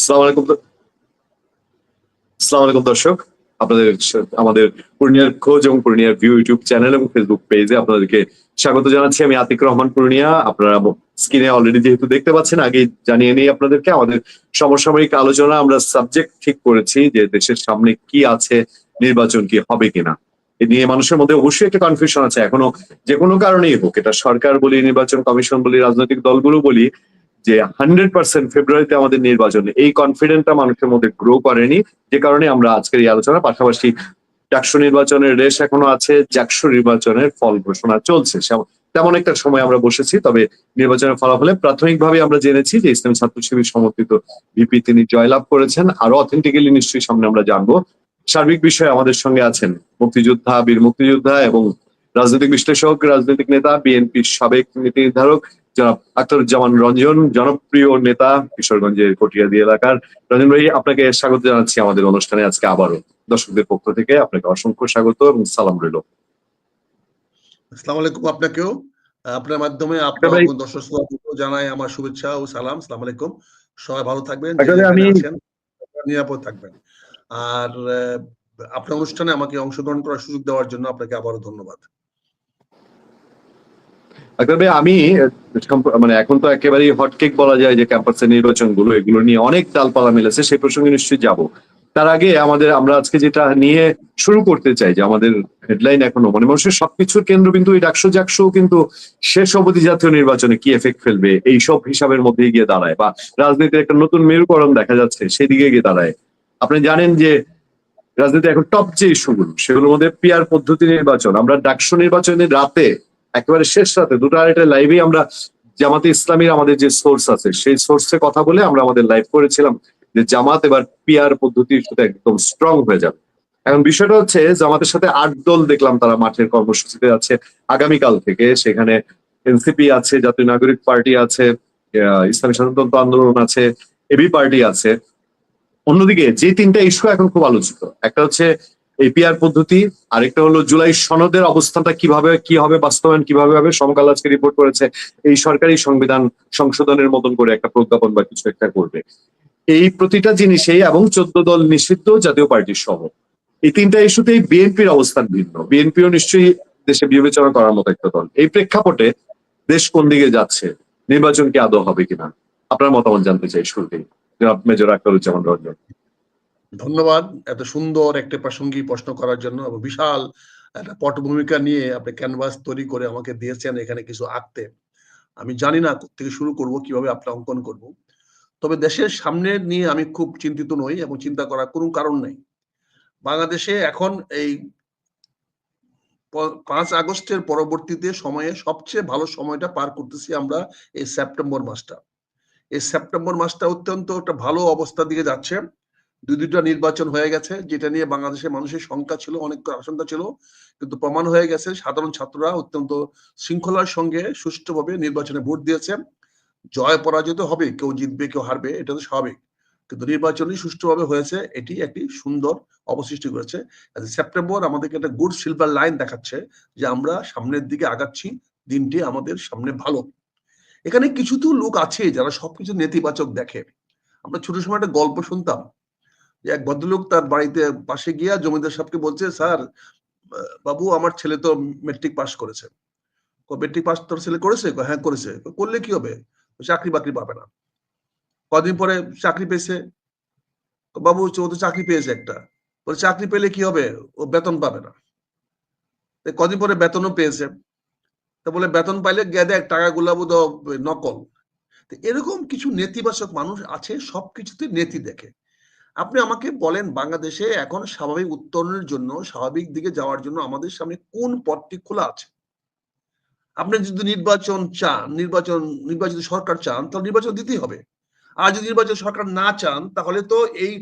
আসসালামু আলাইকুম দর্শক। আপনাদের আমাদের পূর্ণিয়ার খোঁজ এবং পূর্ণিয়ার ভিউ ইউটিউব চ্যানেল এবং ফেসবুক পেজে আপনাদেরকে স্বাগত জানাচ্ছি। আমি আতিক রহমান পূর্ণিয়া। আপনারা স্ক্রিনে অলরেডি যেহেতু দেখতে পাচ্ছেন, আগে জানিয়ে নেই আপনাদেরকে আমাদের সমসাময়িক আলোচনা। আমরা সাবজেক্ট ঠিক করেছি যে দেশের সামনে কি আছে, নির্বাচন কি হবে কিনা। এ নিয়ে মানুষের মধ্যে অবশ্যই একটা কনফিউশন আছে এখনো। যে কোনো কারণেই হোক, এটা সরকার বলি, নির্বাচন কমিশন বলি, রাজনৈতিক দলগুলো বলি, যে 100% ফেব্রুয়ারিতে আমাদের নির্বাচন, এই কনফিডেন্টটা মানুষের মধ্যে গ্রো করেনি। যে কারণে আমরা আজকের এই আলোচনার পাশাপাশি ডাকসু নির্বাচনের রেশ এখনো আছে, জাকসু নির্বাচনের ফল ঘোষণা চলছে, তেমন একটা সময় আমরা বসেছি। তবে নির্বাচনের ফলাফলে প্রাথমিকভাবে আমরা জেনেছি যে ইসলামী ছাত্র শিবির সমর্থিত ভিপি তিনি জয়লাভ করেছেন। আরো অথেন্টিক্যালি নিশ্চয়ই সামনে আমরা জানবো। সার্বিক বিষয়ে আমাদের সঙ্গে আছেন মুক্তিযোদ্ধা, বীর মুক্তিযোদ্ধা এবং রাজনৈতিক বিশ্লেষক, রাজনৈতিক নেতা, বিএনপির সাবেক নীতি নির্ধারক জনাব আখতারুজ্জামান রঞ্জন, জনপ্রিয় নেতা কিশোরগঞ্জের কটিয়াদী এলাকার। রঞ্জন ভাই, আপনাকে স্বাগত জানাচ্ছি আমাদের অনুষ্ঠানে আজকে আবারও। দর্শকদের পক্ষ থেকে আপনাকে অসংখ্য স্বাগত এবং সালাম রইল। আসসালামু আলাইকুম। আপনাকেও আপনার মাধ্যমে আপনার দর্শক জানাই আমার শুভেচ্ছা ও সালাম। আসসালামু আলাইকুম। সবাই ভালো থাকবেন, নিরাপদ থাকবেন। আর আপনার অনুষ্ঠানে আমাকে অংশগ্রহণ করার সুযোগ দেওয়ার জন্য আপনাকে আবারও ধন্যবাদ। আমি মানে এখন তো একেবারেই হটকেক বলা যায় যে ক্যাম্পাসের নির্বাচনগুলো, এগুলো নিয়ে অনেক ডালপালা মিলেছে, সেই প্রসঙ্গে নিশ্চয়ই যাব। তার আগে আমরা আজকে যেটা নিয়ে শুরু করতে চাই, যে আমাদের হেডলাইন এখনো মানে মানুষের সবকিছুর কেন্দ্রবিন্দু এই ডাকসু জাকসু, কিন্তু শেষ অবধি জাতীয় নির্বাচনে কি এফেক্ট ফেলবে এই সব হিসাবের মধ্যে গিয়ে দাঁড়ায়, বা রাজনীতির একটা নতুন মেরুকরণ দেখা যাচ্ছে সেদিকে গিয়ে দাঁড়ায়। আপনি জানেন যে রাজনীতি এখন টপ যে ইস্যুগুলো, সেগুলোর মধ্যে পিআর পদ্ধতি নির্বাচন। আমরা ডাকসু নির্বাচনের রাতে, একেবারে শেষ রাতে 2টা লাইভে আমরা জামাতে ইসলামীর আমাদের যে সোর্স আছে সেই সোর্সে কথা বলে আমরা আমাদের লাইভ করেছিলাম যে জামাত এবার পিআর পদ্ধতির সাথে একদম স্ট্রং হয়ে যাবে। এখন বিষয়টা হচ্ছে, জামাতের সাথে 8 দল দেখলাম তারা মাঠের কর্মসূচিতে আছে আগামীকাল থেকে। সেখানে এনসিপি আছে, জাতীয় নাগরিক পার্টি আছে, ইসলামী স্বাধীনতা আন্দোলন আছে, এবি পার্টি আছে। অন্যদিকে যে 3টা ইস্যু এখন খুব আলোচিত, একটা হচ্ছে এপিআর পদ্ধতি, আরেকটা হলো জুলাই সনদের অবস্থানটা কিভাবে কি হবে, বাস্তবায়ন কিভাবে হবে। সমকাল আজকে রিপোর্ট করেছে এই সরকারি সংবিধান সংশোধনের মতন করে একটা প্রজ্ঞাপন বা কিছু একটা করবে। এই প্রতিটা জিনিসেই এবং 14 দল নিষিদ্ধ জাতীয় পার্টির সহ এই 3টা ইস্যুতেই বিএনপির অবস্থান ভিন্ন। বিএনপিও নিশ্চয়ই দেশে বিবেচনা করার মতো একটা দল। এই প্রেক্ষাপটে দেশ কোন দিকে যাচ্ছে, নির্বাচন কি আদৌ হবে কিনা, আপনার মতামত জানতে চাই শুরুতেই। মেজর আখতারুজ্জামান রঞ্জন। ধন্যবাদ এত সুন্দর একটা প্রাসঙ্গিক প্রশ্ন করার জন্য, এবং বিশাল একটা পটভূমিকা নিয়ে আপনি ক্যানভাস তৈরি করে আমাকে দিয়েছেন এখানে কিছু আঁকতে। আমি জানি না থেকে শুরু করব, কিভাবে আপনার অঙ্কন করব। তবে দেশের সামনে নিয়ে আমি খুব চিন্তিত নই এবং চিন্তা করার কোনো কারণ নেই। বাংলাদেশে এখন এই 5 আগস্টের পরবর্তীতে সময়ে সবচেয়ে ভালো সময়টা পার করতেছি আমরা এই সেপ্টেম্বর মাসটা। এই সেপ্টেম্বর মাসটা অত্যন্ত একটা ভালো অবস্থার দিকে যাচ্ছে। দুইটা নির্বাচন হয়ে গেছে, যেটা নিয়ে বাংলাদেশের মানুষের শঙ্কা ছিল, অনেক আশঙ্কা ছিল, কিন্তু প্রমাণ হয়ে গেছে সাধারণ ছাত্ররা অত্যন্ত শৃঙ্খলার সঙ্গে সুষ্ঠুভাবে নির্বাচনে ভোট দিয়েছে। জয় পরাজয় তো হবে, কেউ জিতবে কেউ হারবে, এটা তো স্বাভাবিক, কিন্তু নির্বাচনই সুষ্ঠুভাবে হয়েছে, এটি একটি সুন্দর অবসৃষ্টি করেছে। সেপ্টেম্বর আমাদেরকে একটা গুড সিলভার লাইন দেখাচ্ছে যে আমরা সামনের দিকে আগাচ্ছি, দিনটি আমাদের সামনে ভালো। এখানে কিছু তো লোক আছে যারা সবকিছু নেতিবাচক দেখে। আমরা ছোট সময় একটা গল্প শুনতাম যে এক ভদ্রলোক তার বাড়িতে পাশে গিয়া জমিদার সাহেবকে বলছে, স্যার বাবু আমার ছেলে তো মেট্রিক পাস করেছে। মেট্রিক পাস তোর ছেলে করেছে? হ্যাঁ করেছে। করলে কি হবে? চাকরি বাকরি পাবে না। কদিন পরে চাকরি পেয়েছে। বাবু ও তো চাকরি পেয়েছে একটা। বলে চাকরি পেলে কি হবে? ও বেতন পাবে না। কদিন পরে বেতনও পেয়েছে। তা বলে বেতন পাইলে গেদে টাকাগুলা বোধহয় নকল। এরকম কিছু নেতিবাচক মানুষ আছে, সবকিছুতে নেতি দেখে। আপনি আমাকে বলেন, বাংলাদেশে এখন স্বাভাবিক উত্তরণের জন্য, স্বাভাবিক দিকে যাওয়ার জন্য আমাদের সামনে কোন পথটি খোলা আছে? আপনি যদি নির্বাচন চান, নির্বাচিত সরকার চান, তাহলে নির্বাচন দিতেই হবে। আর যদি নির্বাচন সরকার না চান, তাহলে তো এই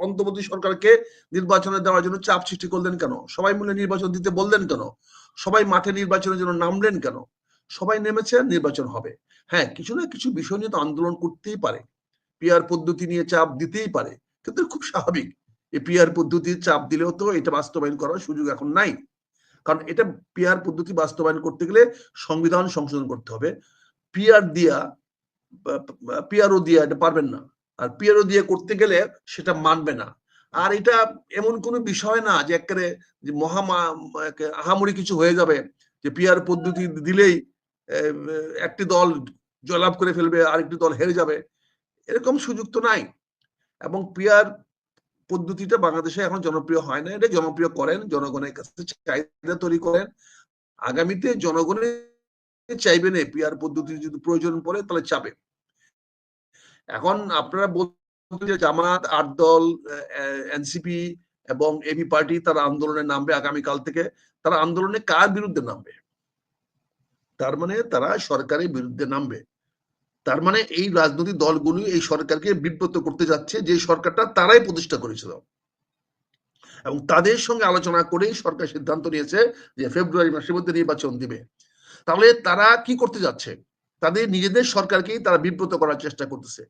অন্তর্বর্তী সরকারকে নির্বাচনে দেওয়ার জন্য চাপ সৃষ্টি করলেন কেন? সবাই মিলে নির্বাচন দিতে বললেন কেন? সবাই মাঠে নির্বাচনের জন্য নামলেন কেন? সবাই নেমেছে, নির্বাচন হবে। হ্যাঁ, কিছু না কিছু বিষয় নিয়ে তো আন্দোলন করতেই পারে, পিআর পদ্ধতি নিয়ে চাপ দিতেই পারে, কিন্তু খুব স্বাভাবিক। এই পিআর পদ্ধতির চাপ দিলেও তো এটা বাস্তবায়ন করার সুযোগ এখন নাই। কারণ এটা পিআর পদ্ধতি বাস্তবায়ন করতে গেলে সংবিধান সংশোধন করতে হবে। পিআরও দিয়া এটা পারবেন না। আর পিয়ারও দিয়ে করতে গেলে সেটা মানবে না। আর এটা এমন কোনো বিষয় না যে একেবারে যে আহামরি কিছু হয়ে যাবে, যে পিয়ার পদ্ধতি দিলেই একটি দল জয়লাভ করে ফেলবে, আরেকটি দল হেরে যাবে, এরকম সুযোগ তো নাই। এবং পিয়ার পদ্ধতিটা বাংলাদেশে এখন জনপ্রিয় হয় না, এটা জনপ্রিয় করেন, জনগণের কাছে চাহিদা তৈরি করেন। আগামীতে জনগণের চাইবে না পিয়ার পদ্ধতি, যদি প্রয়োজন পড়ে তাহলে চাবে। এখন আপনারা বলতে যে জামাত, ৮ দল, এনসিপি এবং এবি পার্টি তারা আন্দোলনে নামবে আগামীকাল থেকে। তারা আন্দোলনে কার বিরুদ্ধে নামবে? তার মানে তারা সরকারের বিরুদ্ধে নামবে। তার মানে এই রাজনৈতিক দলগুলি এই সরকারকে বিব্রত করতে যাচ্ছে, যে সরকারটা তারাই প্রতিষ্ঠা করেছিল। এবং তাদের সঙ্গে আলোচনা করেই সরকার সিদ্ধান্ত নিয়েছে যে ফেব্রুয়ারি মাসের মধ্যে নির্বাচন দিবে। তাহলে তারা কি করতে যাচ্ছে? তাদের নিজেদের সরকারকেই তারা বিব্রত করার চেষ্টা করতেছে।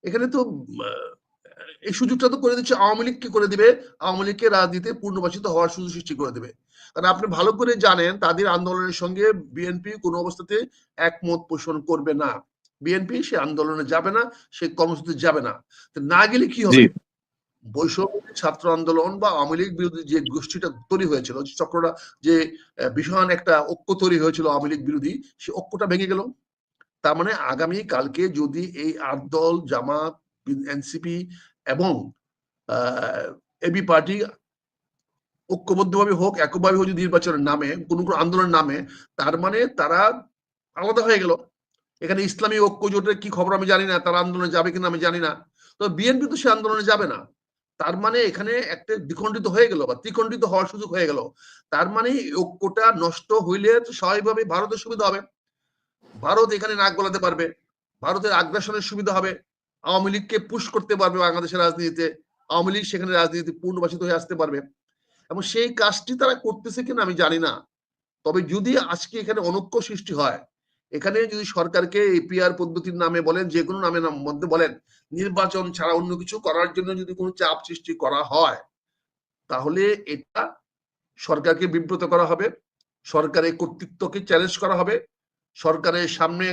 এখানে তো এই সুযোগটা তো করে দিচ্ছে, আওয়ামী লীগকে করে দিবে, আওয়ামী লীগকে রাজনীতিতে পূর্ণবাসিত হওয়ার সুযোগ সৃষ্টি করে দেবে। কারণ আপনি ভালো করে জানেন তাদের আন্দোলনের সঙ্গে বিএনপি কোনো অবস্থাতে একমত পোষণ করবে না। বিএনপি সে আন্দোলনে যাবে না, সে কর্মসূচিতে যাবে না। না গেলে কি হবে? বৈষম্য ছাত্র আন্দোলন বা আওয়ামী লীগ বিরোধী যে গোষ্ঠীটা তৈরি হয়েছিল, চক্রটা, যে ভীষণ একটা ঐক্য তৈরি হয়েছিল আওয়ামী লীগ বিরোধী, সে ঐক্যটা ভেঙে গেল। তার মানে আগামী কালকে যদি এই ৮ দল, জামাত, এনসিপি এবং এবি পার্টি ঐক্যবদ্ধভাবে হোক, এককভাবে হোক, যদি নির্বাচনের নামে কোন আন্দোলনের নামে, তার মানে তারা আলাদা হয়ে গেল। এখানে ইসলামী ঐক্য জোটের কি খবর আমি জানি না, তারা আন্দোলনে যাবে কিনা আমি জানি না। তো বিএনপি তো সে আন্দোলনে যাবে না। তার মানে এখানে একটা দ্বিখণ্ডিত হয়ে গেল বা ত্রিখণ্ডিত হওয়ার সুযোগ হয়ে গেল। তার মানে ঐক্যটা নষ্ট হইলে স্বাভাবিকভাবে ভারতের সুবিধা হবে, ভারত এখানে নাক গলাতে পারবে, ভারতের আগ্রাসনের সুবিধা হবে, আওয়ামী লীগকে পুশ করতে পারবে বাংলাদেশের রাজনীতিতে, আওয়ামী লীগ সেখানে রাজনীতি পূর্ণবাসিত হয়ে আসতে পারবে। এবং সেই কাজটি তারা করতেছে কিনা আমি জানি না। তবে যদি আজকে এখানে অনৈক্য সৃষ্টি হয়, এখানে যদি সরকারকে এপিআর পদ্ধতির নামে বলেন, যে কোনো নামে মধ্যে বলেন, নির্বাচন ছাড়া অন্য কিছু করার জন্য যদি কোনো চাপ সৃষ্টি করা হয়, তাহলে এটা সরকারকে বিব্রত করা হবে, সরকারের কর্তৃত্বকে চ্যালেঞ্জ করা হবে, সরকারের সামনে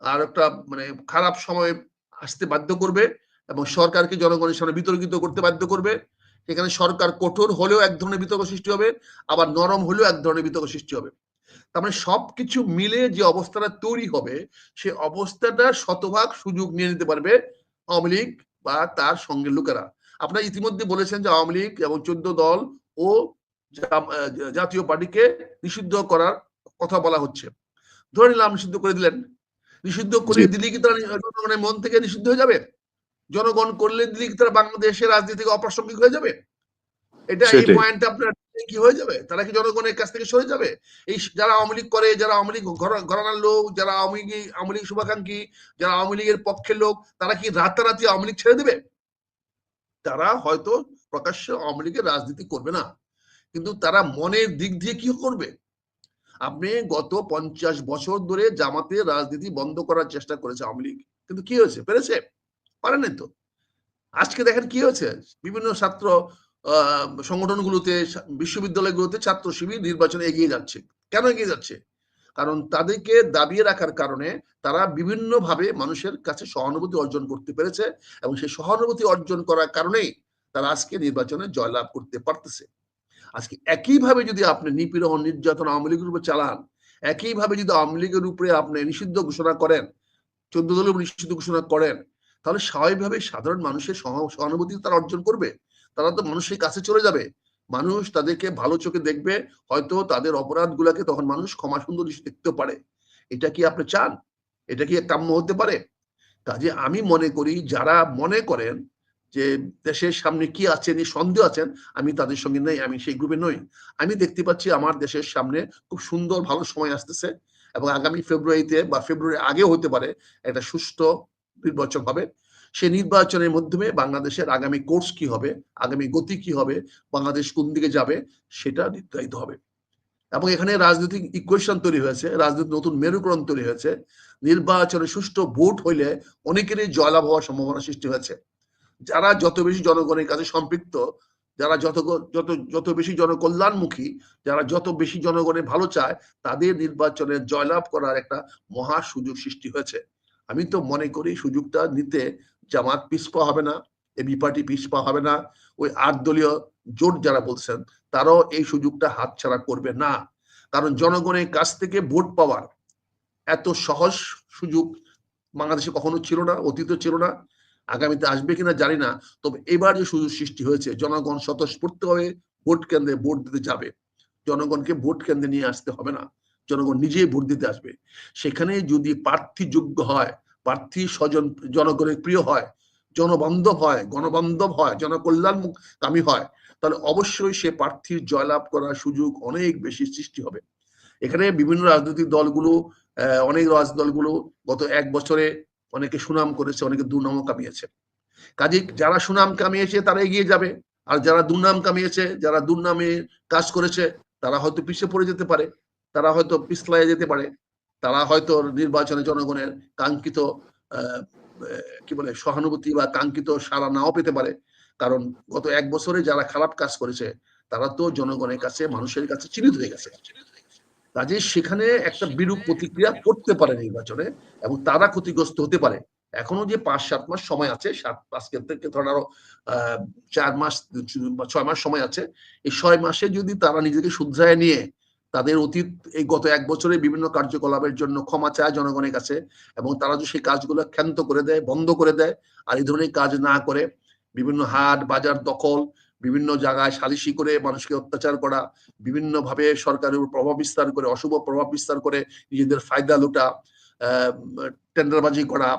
আর একটা মানে খারাপ সময় আসতে বাধ্য করবে এবং সরকারকে জনগণের সামনে বিতর্কিত করতে বাধ্য করবে। এখানে সরকার কঠোর হলেও এক ধরনের বিতর্ক সৃষ্টি হবে, আবার নরম হলেও এক ধরনের বিতর্ক সৃষ্টি হবে। তার মানে সবকিছু মিলে যে অবস্থাটা তৈরি হবে, সে অবস্থাটা শতভাগ সুযোগ নিয়ে নিতে পারবে আওয়ামী লীগ বা তার সঙ্গে লোকেরা। আপনারা ইতিমধ্যে বলেছেন যে আওয়ামী লীগ এবং 14 দল ও জাতীয় পার্টিকে নিষিদ্ধ করার কথা বলা হচ্ছে। ধরে নিলাম নিষিদ্ধ করে দিলেন, নিষিদ্ধ করে দিলে কি তারা জনগণের মন থেকে নিষিদ্ধ হয়ে যাবে? জনগণ করলে দিলে কি তারা বাংলাদেশের রাজনীতি থেকে অপ্রাসঙ্গিক হয়ে যাবে? এটা এই পয়েন্টটা আপনার কি হয়ে যাবে? তারা কি জনগণের কাছ থেকে সরে যাবে? এই যারা আওয়ামী লীগ করে, যারা আওয়ামী লীগ ঘরানার লোক, যারা আওয়ামী লীগ শুভাকাঙ্ক্ষী, যারা আওয়ামী লীগের পক্ষের লোক, তারা কি রাতারাতি আওয়ামী লীগ ছেড়ে দেবে? তারা হয়তো প্রকাশ্যে আওয়ামী লীগের রাজনীতি করবে না, কিন্তু তারা মনের দিক দিয়ে কি করবে? আপনি গত 50 বছর ধরে জামাতের রাজনীতি বন্ধ করার চেষ্টা করেছে আওয়ামী লীগ, কিন্তু কি হয়েছে? পেরেছে? পারেনি তো। আজকে দেখেন কি হয়েছে, বিভিন্ন ছাত্র সংগঠনগুলোতে, বিশ্ববিদ্যালয়গুলোতে ছাত্র শিবির নির্বাচনে এগিয়ে যাচ্ছে। কেন এগিয়ে যাচ্ছে? কারণ তাদেরকে দাবিয়ে রাখার কারণে তারা বিভিন্নভাবে মানুষের কাছে সহানুভূতি অর্জন করতে পেরেছে এবং সেই সহানুভূতি অর্জন করার কারণেই তারা আজকে নির্বাচনে জয়লাভ করতে পারতেছে। আজকে একইভাবে যদি আপনি নিপীড়ন, নির্যাতন আওয়ামী লীগের উপরে চালান, একইভাবে যদি আওয়ামী লীগের উপরে আপনি নিষিদ্ধ ঘোষণা করেন, 14 দলের নিষিদ্ধ ঘোষণা করেন, তাহলে স্বাভাবিকভাবে সাধারণ মানুষের সহানুভূতি তারা অর্জন করবে। তারা তো মানুষের কাছে চলে যাবে, মানুষ তাদেরকে ভালো চোখে দেখবে, হয়তো তাদের অপরাধ গুলাকে তখন মানুষ ক্ষমা সুন্দর দেখতে পারে। এটা কি আপনি চান? এটা কি কাম্য হতে পারে? কাজে আমি মনে করি, যারা মনে করেন যে দেশের সামনে কি আছে নিয়ে সন্দেহ আছেন, আমি তাদের সঙ্গে নেই, আমি সেই গ্রুপে নই। আমি দেখতে পাচ্ছি আমার দেশের সামনে খুব সুন্দর ভালো সময় আসতেছে এবং আগামী ফেব্রুয়ারিতে বা ফেব্রুয়ারি আগেও হতে পারে একটা সুষ্ঠু নির্বাচন হবে। সেই নির্বাচনের মাধ্যমে বাংলাদেশের আগামী কোর্স কি হবে, আগামী গতি কি হবে, বাংলাদেশ কোন দিকে যাবে, সেটা নির্ধারিত হবে। এবং এখানে রাজনৈতিক ইকুয়েশন তৈরি হয়েছে, রাজনৈতিক নতুন মেরুকরণ তৈরি হয়েছে। নির্বাচনে সুষ্ঠু ভোট হইলে অনেকেরই জয়লাভ হওয়ার সম্ভাবনা সৃষ্টি হয়েছে। যারা যত বেশি জনগণের কাছে সম্পৃক্ত, যারা যত বেশি জনকল্যাণমুখী, যারা যত বেশি জনগণের ভালো চায়, তাদের নির্বাচনে জয়লাভ করার একটা মহা সুযোগ সৃষ্টি হয়েছে। আমি তো মনে করি সুযোগটা নিতে জামাত পিছপা হবে না, এবি পার্টি পিছপা হবে না, ওই 8 দলীয় জোট যারা বলছেন তারাও এই সুযোগটা হাতছাড়া করবে না। কারণ জনগণের কাছ থেকে ভোট পাওয়ার এত সহজ সুযোগ বাংলাদেশে কখনো ছিল না, অতীতে ছিল না, আগামীতে আসবে কিনা জানি না। তবে এবার যে সুযোগ সৃষ্টি হয়েছে, জনগণ স্বতঃস্ফূর্তভাবে ভোট কেন্দ্রে ভোট দিতে যাবে। জনগণকে ভোট কেন্দ্রে নিয়ে আসতে হবে না, জনগণ নিজেই ভোট দিতে আসবে। সেখানে যদি প্রার্থী যোগ্য হয়, প্রার্থী স্বজন জনগণের প্রিয় হয়, জনবান্ধব হয়, গণবান্ধব হয়, জনকল্যাণকামী হয়, তাহলে অবশ্যই সে প্রার্থীর জয়লাভ করার সুযোগ অনেক বেশি সৃষ্টি হবে। এখানে বিভিন্ন রাজনৈতিক দলগুলো, অনেক রাজনৈতিক দলগুলো গত 1 বছরে অনেকে সুনাম করেছে, অনেকে দুর্নামও কামিয়েছে। কাজে যারা সুনাম কামিয়েছে তারা এগিয়ে যাবে, আর যারা দুর্নাম কামিয়েছে, যারা দুর্নামে কাজ করেছে, তারা হয়তো পিছিয়ে পড়ে যেতে পারে, তারা হয়তো পিছলায় যেতে পারে, তারা হয়তো নির্বাচনে জনগণের কাঙ্ক্ষিত কি বলে সহানুভূতি বা কাঙ্ক্ষিত সাড়া নাও পেতে পারে। কারণ গত 1 বছরে যারা খারাপ কাজ করেছে তারা তো জনগণের কাছে, মানুষের কাছে চিহ্নিত হয়ে গেছে। কাজে সেখানে একটা বিরূপ প্রতিক্রিয়া করতে পারে নির্বাচনে, এবং তারা ক্ষতিগ্রস্ত হতে পারে। এখনো যে 5-7 মাস সময় আছে, আজকের থেকে ধরেন আরো 4 মাস 6 মাস সময় আছে। এই 6 মাসে যদি তারা নিজেকে শুধরায় নিয়ে তাদের অতীত এই গত 1 বছরে বিভিন্ন কার্যকলাপের জন্য ক্ষমা চায় জনগণের কাছে, এবং তারা যদি সেই কাজগুলো ক্ষান্ত করে দেয়, বন্ধ করে দেয়, আর এই ধরনের কাজ না করে বিভিন্ন হাট বাজার দখল, বিভিন্ন জায়গায় সালিশি করে মানুষকে অত্যাচার করা, বিভিন্ন ভাবে সরকারের উপর প্রভাব বিস্তার করে, অশুভ প্রভাব বিস্তার করে নিজেদের ফায়দা লুটা, টেন্ডারবাজি করা,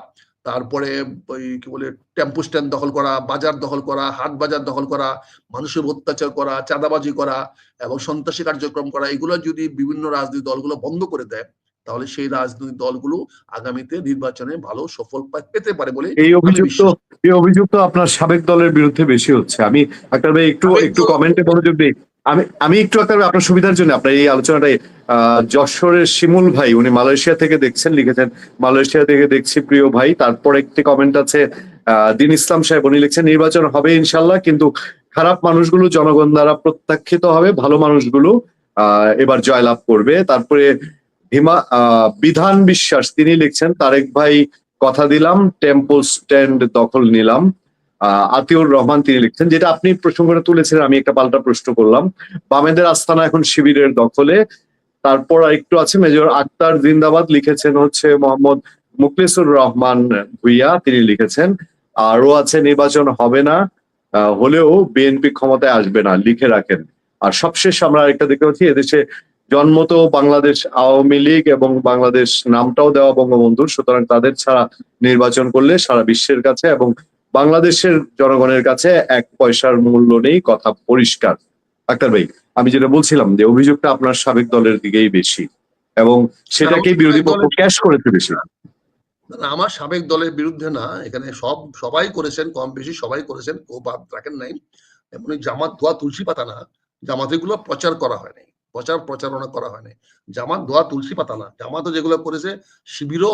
তারপরে ওই কি বলে টেম্পো স্ট্যান্ড দখল করা, বাজার দখল করা, হাট বাজার দখল করা, মানুষের অত্যাচার করা, চাঁদাবাজি করা এবং সন্ত্রাসী কার্যক্রম করা, এগুলো যদি বিভিন্ন রাজনৈতিক দলগুলো বন্ধ করে দেয়, তাহলে সেই রাজনৈতিক দলগুলো আগামীতে নির্বাচনে ভালো সফল পেতে পারে বলে এই আমি অভিযোগ তো বিশ্বাস করি। এই অভিযোগ তো আপনার সাবেক দলের বিরুদ্ধে বেশি হচ্ছে। আমি আক্তার ভাই একটু সাবেক একটু দল কমেন্টে মনোযোগ দিই। আমি একটু আক্তার ভাই আপনার সুবিধার জন্য আপনার এই আলোচনাটাই যশোরের শিমুল ভাই, উনি মালয়েশিয়া থেকে দেখছেন, লিখেছেন মালয়েশিয়া থেকে দেখছি প্রিয় ভাই। তারপর একটি কমেন্ট আছে দিন ইসলাম সাহেব, উনি লিখছেন নির্বাচন হবে ইনশাল্লাহ, কিন্তু খারাপ মানুষগুলো জনগণ দ্বারা প্রত্যাখ্যিত হবে, ভালো মানুষগুলো এবার জয়লাভ করবে। তারপরে বিধান বিশ্বাস তিনি লিখছেন তারেক ভাই কথা দিলাম, টেম্পল স্ট্যান্ড দখল নিলাম। আতিউর রহমান তিনি লিখছেন, যেটা আপনি প্রসঙ্গটা তুলেছিলেন, আমি একটা পাল্টা প্রশ্ন করলাম, বামেদের আস্তানা এখন শিবিরের দখলে। তারপর আরেকটু আছে মেজর আক্তার জিন্দাবাদ লিখেছেন হচ্ছে মোহাম্মদ মুখলিসুর রহমান ভুইয়া, তিনি লিখেছেন আরো আছে নির্বাচন হবে না, হলেও বিএনপি ক্ষমতায় আসবে না, লিখে রাখেন। আর সবশেষ আমরা আরেকটা দেখতে পাচ্ছি, এদেশে জন্মত বাংলাদেশ আওয়ামী লীগ এবং বাংলাদেশ নামটাও দেওয়া বঙ্গবন্ধুর, সুতরাং তাদের ছাড়া নির্বাচন করলে সারা বিশ্বের কাছে এবং বাংলাদেশের জনগণের কাছে 1 পয়সার মূল্য নেই, কথা পরিষ্কার। আক্তার ভাই, আমি যেটা বলছিলাম যে অভিযোগটা আপনার সাবেক দলের দিকেই বেশি এবং সেটাকেই বিরোধী পক্ষ ক্যাশ করেছে বেশি। আমার সাবেক দলের বিরুদ্ধে না, এখানে সবাই করেছেন, কম বেশি সবাই করেছেন, ও বাদ রাখেন নাই। এমনি জামাত ধোয়া তুলসী পাতা না, জামাত এগুলো প্রচার করা হয় নাই, প্রচারণা করা হয় নাই। জামাত ধোয়া তুলসী পাতা না, জামাতও যেগুলো করেছে, শিবিরও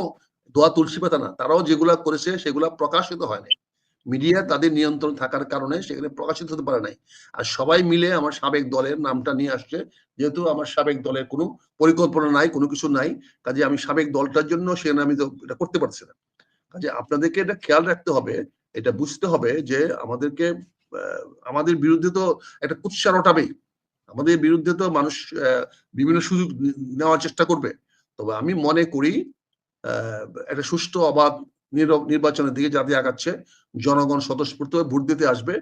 ধোয়া তুলসী পাতা না, তারাও যেগুলা করেছে সেগুলা প্রকাশিত হয় নাই। মিডিয়া তাদের নিয়ন্ত্রণ থাকার কারণে সেখানে প্রকাশিত হতে পারে নাই। আর সবাই মিলে আমার সাবেক দলের নামটা নিয়ে আসছে, যেহেতু আমার সাবেক দলের কোনো পরিকল্পনা নাই, কোনো কিছু নাই, কাজে আমি সাবেক দলটার জন্য সেখানে আমি তো এটা করতে পারছি না। কাজে আপনাদেরকে এটা খেয়াল রাখতে হবে, এটা বুঝতে হবে যে আমাদেরকে আমাদের বিরুদ্ধে তো একটা কুৎসা রটাবেই, আমাদের বিরুদ্ধে তো মানুষ বিভিন্ন সুযোগ নেওয়ার চেষ্টা করবে। তবে আমি মনে করি একটা সুষ্ঠু অবাধ নির্বাচনের দিকে যাতে আগাচ্ছে, জনগণ স্বতঃস্ফূর্ত হয়ে ভোট দিতে আসবে।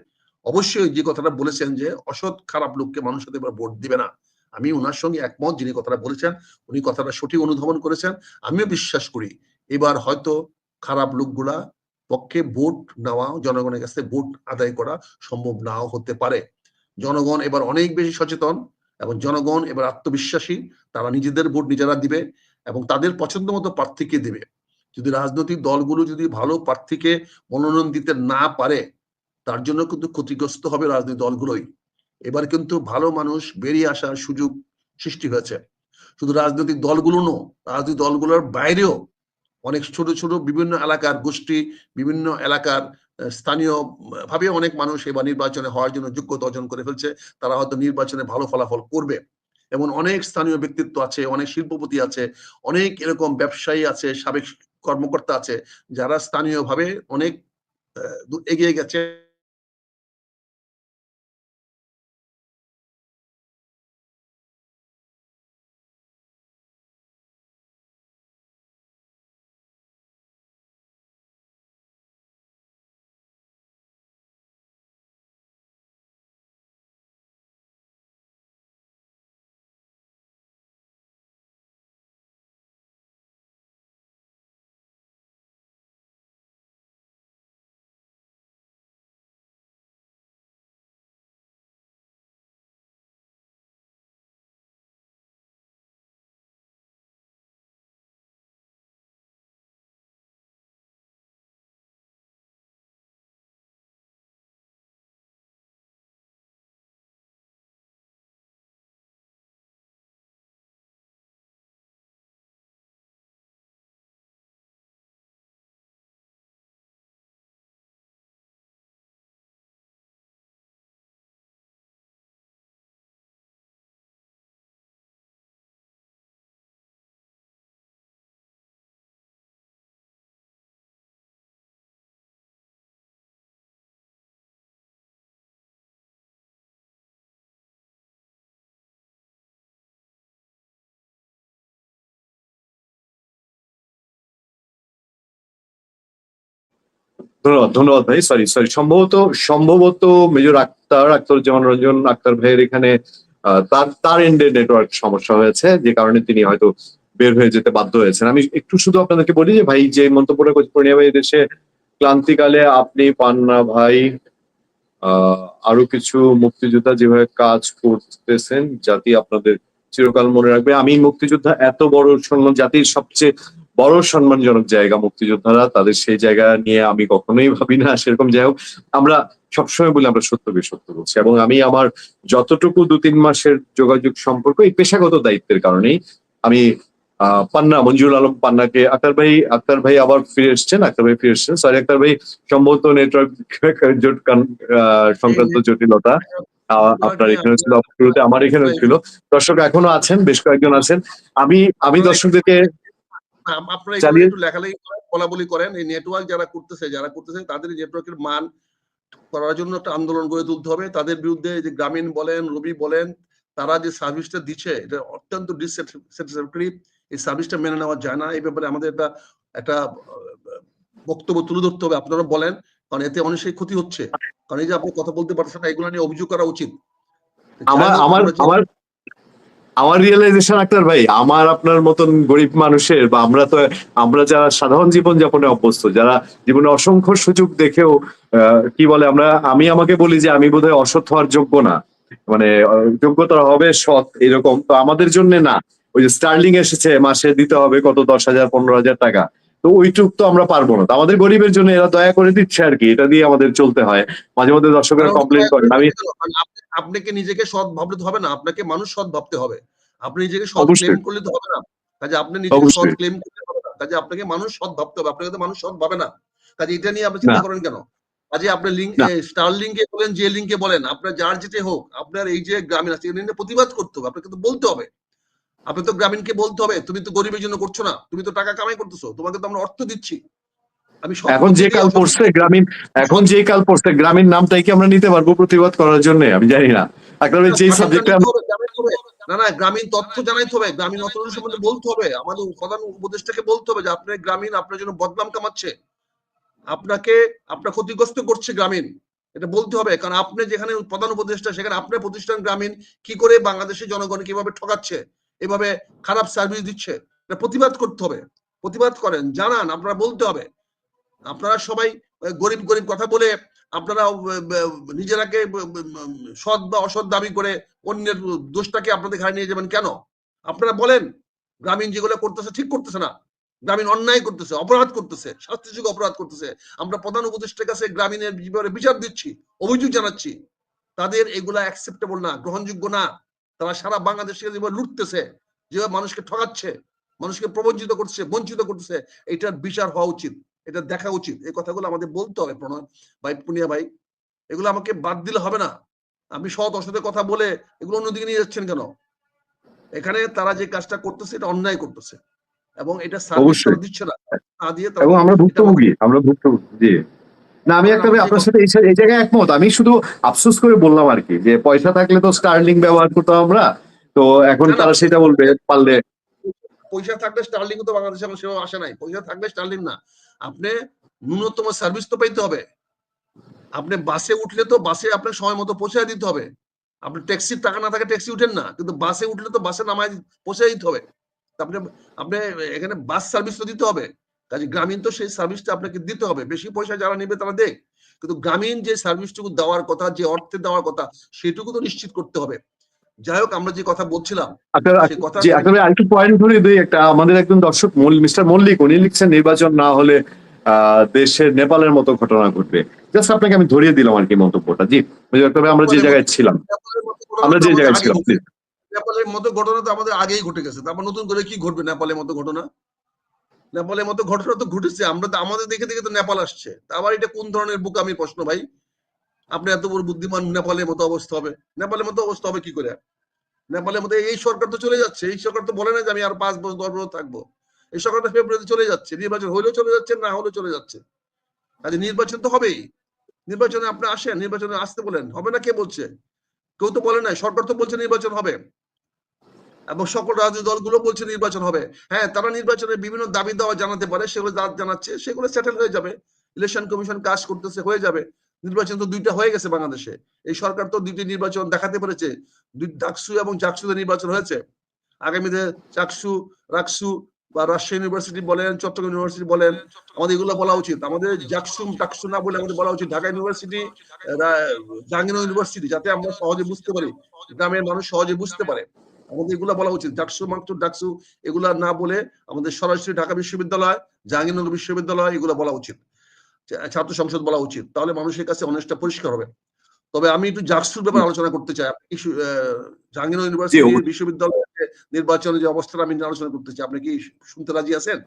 অবশ্যই যে কথাটা বলেছেন যে অসৎ খারাপ লোককে মানুষ হতে এবার ভোট দিবে না, আমি ওনার সঙ্গে একমত। যিনি কথাটা বলেছেন উনি কথাটা সঠিক অনুধাবন করেছেন। আমিও বিশ্বাস করি এবার হয়তো খারাপ লোকগুলা পক্ষে ভোট নেওয়া, জনগণের কাছে ভোট আদায় করা সম্ভব নাও হতে পারে। জনগণ এবার অনেক বেশি সচেতন এবং জনগণ এবার আত্মবিশ্বাসী, তারা নিজেদের ভোট নিজেরা দিবে এবং তাদের পছন্দ মতো প্রার্থীকে দেবে। যদি রাজনৈতিক দলগুলো যদি ভালো প্রার্থীকে মনোনয়ন দিতে না পারে, তার জন্য কিন্তু ক্ষতিগ্রস্ত হবে রাজনৈতিক দলগুলোই। এবার কিন্তু ভালো মানুষ বেরিয়ে আসার সুযোগ সৃষ্টি হয়েছে। শুধু রাজনৈতিক দলগুলো নয়, রাজনৈতিক দলগুলোর বাইরেও অনেক ছোট ছোট বিভিন্ন এলাকার গোষ্ঠী, বিভিন্ন এলাকার স্থানীয় ভাবে অনেক মানুষ এবার নির্বাচনে হওয়ার জন্য যোগ্যতা অর্জন করে ফেলছে। তারা হয়তো নির্বাচনে ভালো ফলাফল করবে। এমন অনেক স্থানীয় ব্যক্তিত্ব আছে, অনেক শিল্পপতি আছে, অনেক এরকম ব্যবসায়ী আছে, সাবেক কর্মকর্তা আছে, যারা স্থানীয়ভাবে অনেক এগিয়ে গেছে। ধন্যবাদ, ধন্যবাদ ভাই। সরি সরি, সম্ভবত সম্ভবত মেজর আখতারুজ্জামান রঞ্জন আক্তার ভাইয়ের এখানে তার তার এন্ডে নেটওয়ার্ক সমস্যা হয়েছে, যে কারণে তিনি হয়তো বের হয়ে যেতে বাধ্য হয়েছেন। আমি একটু শুধু আপনাদেরকে বলি যে ভাই যে মন্তব্যটা করছে, পূর্ণিয়া ভাই দেশে ক্লান্তিকালে আপনি পান্না ভাই আরো কিছু মুক্তিযোদ্ধা যেভাবে কাজ করতেছেন জাতি আপনাদের চিরকাল মনে রাখবে। আমি মুক্তিযোদ্ধা এত বড় সম্মান, জাতির সবচেয়ে বড় সম্মানজনক জায়গা মুক্তিযোদ্ধারা, তাদের সেই জায়গা নিয়ে আমি কখনোই ভাবি না সেরকম। যাই হোক, আমরা সবসময় বলি আমরা সত্যকে সত্য বলছি, এবং আমি আমার যতটুকু 2-3 মাসের যোগাযোগ সম্পর্ক এই পেশাগত দায়িত্বের কারণেই আমি পান্না, মঞ্জুর আলম পান্নাকে, আক্তার ভাই আবার ফিরে এসছেন, সরি আক্তার ভাই, সম্ভবত নেটওয়ার্ক সংক্রান্ত জটিলতা আপনার এখানে ছিল, শুরুতে আমার এখানেও ছিল। দর্শক এখনো আছেন, বেশ কয়েকজন আছেন। আমি দর্শকদেরকে আপনারা চালিয়ে একটু লেখালেখি করেন, বলাবলি করেন। এই নেটওয়ার্ক যারা করতেছে তাদের নেটওয়ার্কের মান করার জন্য একটা আন্দোলন গড়ে তুলতে হবে। তাদের বিরুদ্ধে যে গ্রামীণ বলেন, রবি বলেন, তারা যে সার্ভিসটা দিচ্ছে এটা অত্যন্ত ডিসস্যাটিসফ্যাক্টরি। এই সার্ভিসটা মেনে নেওয়া যায় না। এই ব্যাপারে আমাদের একটা বক্তব্য তুলে ধরতে হবে। আপনারা বলেন, কারণ এতে অনেক ক্ষতি হচ্ছে। কারণ এই যে আপনি কথা বলতে পারছেন না, এগুলো নিয়ে অভিযোগ করা উচিত। আমার আমার আমার আমার রিয়েলাইজেশন আক্তার ভাই, আমার আপনার মতন গরিব মানুষের, বা আমরা যারা সাধারণ জীবন যাপনে অভ্যস্ত, যারা জীবনে অসংখ্য সুযোগ দেখেও কি বলে, আমি আমাকে বলি যে আমি বোধহয় অসৎ হওয়ার যোগ্য না, মানে যোগ্যতা হবে সৎ, এরকম তো আমাদের জন্য না। ওই যে স্টার্লিং এসেছে, মাসে দিতে হবে কত 10,000-15,000 টাকা, তো ওইটুক তো আমরা পারবো না। তো আমাদের গরিবের জন্য এরা দয়া করে দিচ্ছে আর কি, এটা দিয়ে আমাদের চলতে হয়। মাঝে মধ্যে দর্শকরা কমপ্লেন করেন। আপনাকে নিজেকে সৎ ভাবলে তো হবে না, আপনাকে মানুষ সৎ ভাবতে হবে। আপনি নিজেকে সৎ ক্লেম অবশ্যই করলে তো হবে না। কাজে আপনি নিজেকে সৎ অবশ্যই ক্লেম করলে হবে না। কাজে আপনাকে মানুষ সৎ ভাবতে হবে। আপনাকে তো মানুষ সৎ ভাবে না। কাজে এটা নিয়ে আপনি না চিন্তা করেন কেন? কাজে আপনি না স্টারলিংকে বলেন, যে লিংকে বলেন, আপনার যার যেটা হোক, আপনার এই যে গ্রামীণ আছে এটা নিয়ে প্রতিবাদ করতে হবে। আপনাকে তো বলতে হবে। আপনি তো গ্রামীণকে বলতে হবে, তুমি তো গরিবের জন্য করছো না, তুমি তো টাকা কামাই করতেছো, তোমাকে তো আমরা অর্থ দিচ্ছি। আমি সৎ এখন বলতে যে গিয়ে কাল অসৎ পড়ছে গ্রামীণ, এখন যে কাল পড়ছে গ্রামীণ নামটাই কি আমরা নিতে পারবো প্রতিবাদ করার জন্য? আমি জানি না। আপনাদের যে গ্রামীণটা সাবজেক্টে নিতে হবে, জানাইতে হবে। না, গ্রামীণ তথ্য জানাইতে হবে, গ্রামীণ অর্থনীতি সম্বন্ধে বলতে হবে। আমাদের প্রধান উপদেষ্টাকে বলতে হবে যে আপনার গ্রামীণ আপনার জন্য বদনাম কামাচ্ছে, আপনার ক্ষতিগ্রস্ত করছে গ্রামীণ। এটা বলতে হবে, কারণ আপনি যেখানে প্রধান উপদেষ্টা, সেখানে আপনার প্রতিষ্ঠান গ্রামীণ কি করে বাংলাদেশের জনগণ কিভাবে ঠকাচ্ছে, এভাবে খারাপ সার্ভিস দিচ্ছে, এটা প্রতিবাদ করতে হবে। প্রতিবাদ করেন, জানান, আপনারা বলতে হবে। আপনারা সবাই গরিব গরিব কথা বলে আপনারা নিজেরাকে সৎ বা অসৎ দাবি করে অন্যের দোষটাকে আপনাদের ঘাড়ে নিয়ে যাবেন কেন? আপনারা বলেন গ্রামীণ যেগুলো করতেছে ঠিক করতেছে না, গ্রামীণ অন্যায় করতেছে, অপরাধ করতেছে, শাস্তিযোগ্য অপরাধ করতেছে। আমরা প্রধান উপদেষ্টার কাছে গ্রামীণের বিচার দিচ্ছি, অভিযোগ জানাচ্ছি। তাদের এগুলা অ্যাকসেপ্টেবল না, গ্রহণযোগ্য না। তারা সারা বাংলাদেশকে যেভাবে লুটতেছে, যেভাবে মানুষকে ঠকাচ্ছে, মানুষকে প্রবঞ্চিত করছে, বঞ্চিত করতেছে, এটার বিচার হওয়া উচিত, এটা দেখা উচিত। এই কথাগুলো আমাদের বলতে হবে। প্রণয় ভাই, পুনিয়া ভাই, এগুলো আমাকে বাদ দিলে হবে না। আমি সৎ অসতের কথা বলে এগুলো অন্যদিকে নিয়ে যাচ্ছেন কেন? এখানে তারা যে কাজটা করতেছে এটা অন্যায় করতেছে, এবং এটা সার্ভিস অবশ্যই, তারা দিচ্ছে না। না দিয়ে তারা এবং আমরা এটা ভুক্তভোগী, আমরা ভুক্তভোগী। জি না, আমি একটা আপনার সাথে এই জায়গায় একমত। আমি শুধু আফসোস করে বললাম আর কি, যে পয়সা থাকলে তো স্টার্লিং ব্যবহার করতাম আমরা, তো এখন না না, তারা সেটা বলবে পারলে। পয়সা থাকলে স্টার্লিং তো বাংলাদেশে এখন সেভাবে আসে নাই। পয়সা থাকলে স্টার্লিং না, আপনি ন্যূনতম সার্ভিস তো পাইতে হবে। আপনি বাসে উঠলে তো বাসে আপনার সময় মতো পৌঁছায় দিতে হবে। আপনি ট্যাক্সির টাকা না থাকে ট্যাক্সি উঠেন না, কিন্তু বাসে উঠলে তো বাসে নামায় পৌঁছায় দিতে হবে। আপনি আপনি এখানে বাস সার্ভিস তো দিতে হবে। কাজে গ্রামীণ তো সেই সার্ভিসটা আপনাকে দিতে হবে। বেশি পয়সা যারা নেবে তারা দেয়, কিন্তু গ্রামীণ যে সার্ভিসটুকু দেওয়ার কথা, যে অর্থে দেওয়ার কথা, সেটুকু তো নিশ্চিত করতে হবে। যাই হোক, আমরা যে কথা বলছিলাম আপনার সেই কথা যে আপনার আরেকটু পয়েন্ট ধরে দিই একটা, আমাদের একজন দর্শক মিস্টার মল্লিক, উনি লিখছেন নির্বাচন না হলে দেশের নেপালের মতো ঘটনা ঘটবে। জাস্ট আপনাকে আমি ধরিয়ে দিলাম আর কি মন্তব্যটা। জি, তবে আমরা যে জায়গায় ছিলাম, আমরা যে জায়গায় ছিলাম। নেপালের মতো ঘটনা তো আমাদের আগেই ঘটে গেছে, তারপর নতুন করে কি ঘটবে? নেপালের মতো ঘটনা, নেপালের মতো ঘটনা তো ঘটেছে। আমরা তো আমাদের দেখে দেখে তো নেপাল আসছে। আবার এটা কোন ধরনের বোকামি প্রশ্ন ভাই? আপনি এত বড় বুদ্ধিমান, নেপালের মতো অবস্থা হবে? নেপালের মতো অবস্থা হবে কি করে? নেপালের মধ্যে এই সরকার তো চলে যাচ্ছে। এই সরকার তো বলে না যে আমি আর 5 বছর 10 বছর থাকবো। এই সরকারটা ফেব্রুয়ারিতে চলে যাচ্ছে। নির্বাচন হলেও চলে যাচ্ছে, না হলেও চলে যাচ্ছে। কাজে নির্বাচন তো হবেই। নির্বাচনে আপনি আসেন, নির্বাচনে আসতে বলেন। হবে না কে বলছে? কেউ তো বলে নাই। সরকার তো বলছে নির্বাচন হবে, এবং সকল রাজনৈতিক দলগুলো বলছে নির্বাচন হবে। হ্যাঁ, তারা নির্বাচনের বিভিন্ন দাবি দাওয়া জানাতে পারে, সেগুলো জানাচ্ছে, সেগুলো সেটেল হয়ে যাবে। ইলেকশন কমিশন কাজ করতেছে, হয়ে যাবে। নির্বাচন তো 2টা হয়ে গেছে বাংলাদেশে। এই সরকার তো 2টি নির্বাচন দেখাতে পেরেছে। ডাকসু এবং জাকসুতে নির্বাচন হয়েছে। আগামীতে চাকসু, রাকসু বা রাজশাহী ইউনিভার্সিটি বলেন, চট্টগ্রাম ইউনিভার্সিটি বলেন, আমাদের এগুলো বলা উচিত। আমাদের জাকসুম টাকসু না বলে আমাদের বলা উচিত ঢাকা ইউনিভার্সিটি, জাহাঙ্গীরনগর ইউনিভার্সিটি, যাতে আমরা সহজে বুঝতে পারি, গ্রামের মানুষ সহজে বুঝতে পারে। আমাদের এগুলা বলা উচিত। ডাকসু মাত্র ডাকসু এগুলা না বলে আমাদের সরাসরি ঢাকা বিশ্ববিদ্যালয়, জাহাঙ্গীরনগর বিশ্ববিদ্যালয় এগুলো বলা উচিত, ছাত্র সংসদ বলা উচিত। তাহলে মানুষের কাছে অনেকটা পরিষ্কার হবে। তবে আমি একটু জাকসুর ব্যাপারে আলোচনা করতে চাই। আপনি কি জাহাঙ্গীরনগর জি, ইউনিভার্সিটির বিশ্ববিদ্যালয়ের নির্বাচনের যে অবস্থা আমি আলোচনা করতে চাই, আপনি কি শুনতে রাজি আছেন?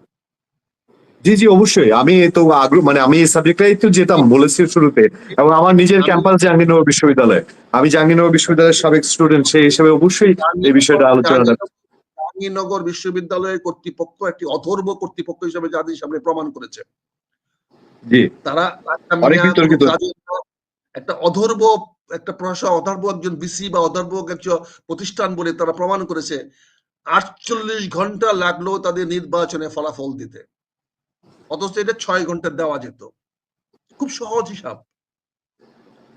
জি, জি, অবশ্যই। আমি তো আগ্রহ, মানে আমি এই সাবজেক্টটাই তো যেতাম বলেছি শুরুতে, এবং আমার নিজের আমি ক্যাম্পাস জাহাঙ্গীরনগর বিশ্ববিদ্যালয়। আমি জাহাঙ্গীরনগর বিশ্ববিদ্যালয়ের সাবেক স্টুডেন্ট, সেই হিসেবে অবশ্যই এই বিষয়টা আলোচনাটা। জাহাঙ্গীরনগর বিশ্ববিদ্যালয়ের কর্তৃপক্ষ একটি অথর্ব কর্তৃপক্ষ হিসেবে জাতির সামনে প্রমাণ করেছে। জি, তারা অনেক বিতর্কিত। একটা অথর্ব, একটা প্রশাসন, অথর্ব একজন বিসি বা অথর্ব একজন প্রতিষ্ঠান বলে তারা প্রমাণ করেছে। 48 ঘন্টা লাগলো তাদের নির্বাচনে ফলাফল দিতে, অথচ এটা 6 ঘন্টা দেওয়া যেত। খুব সহজ হিসাব।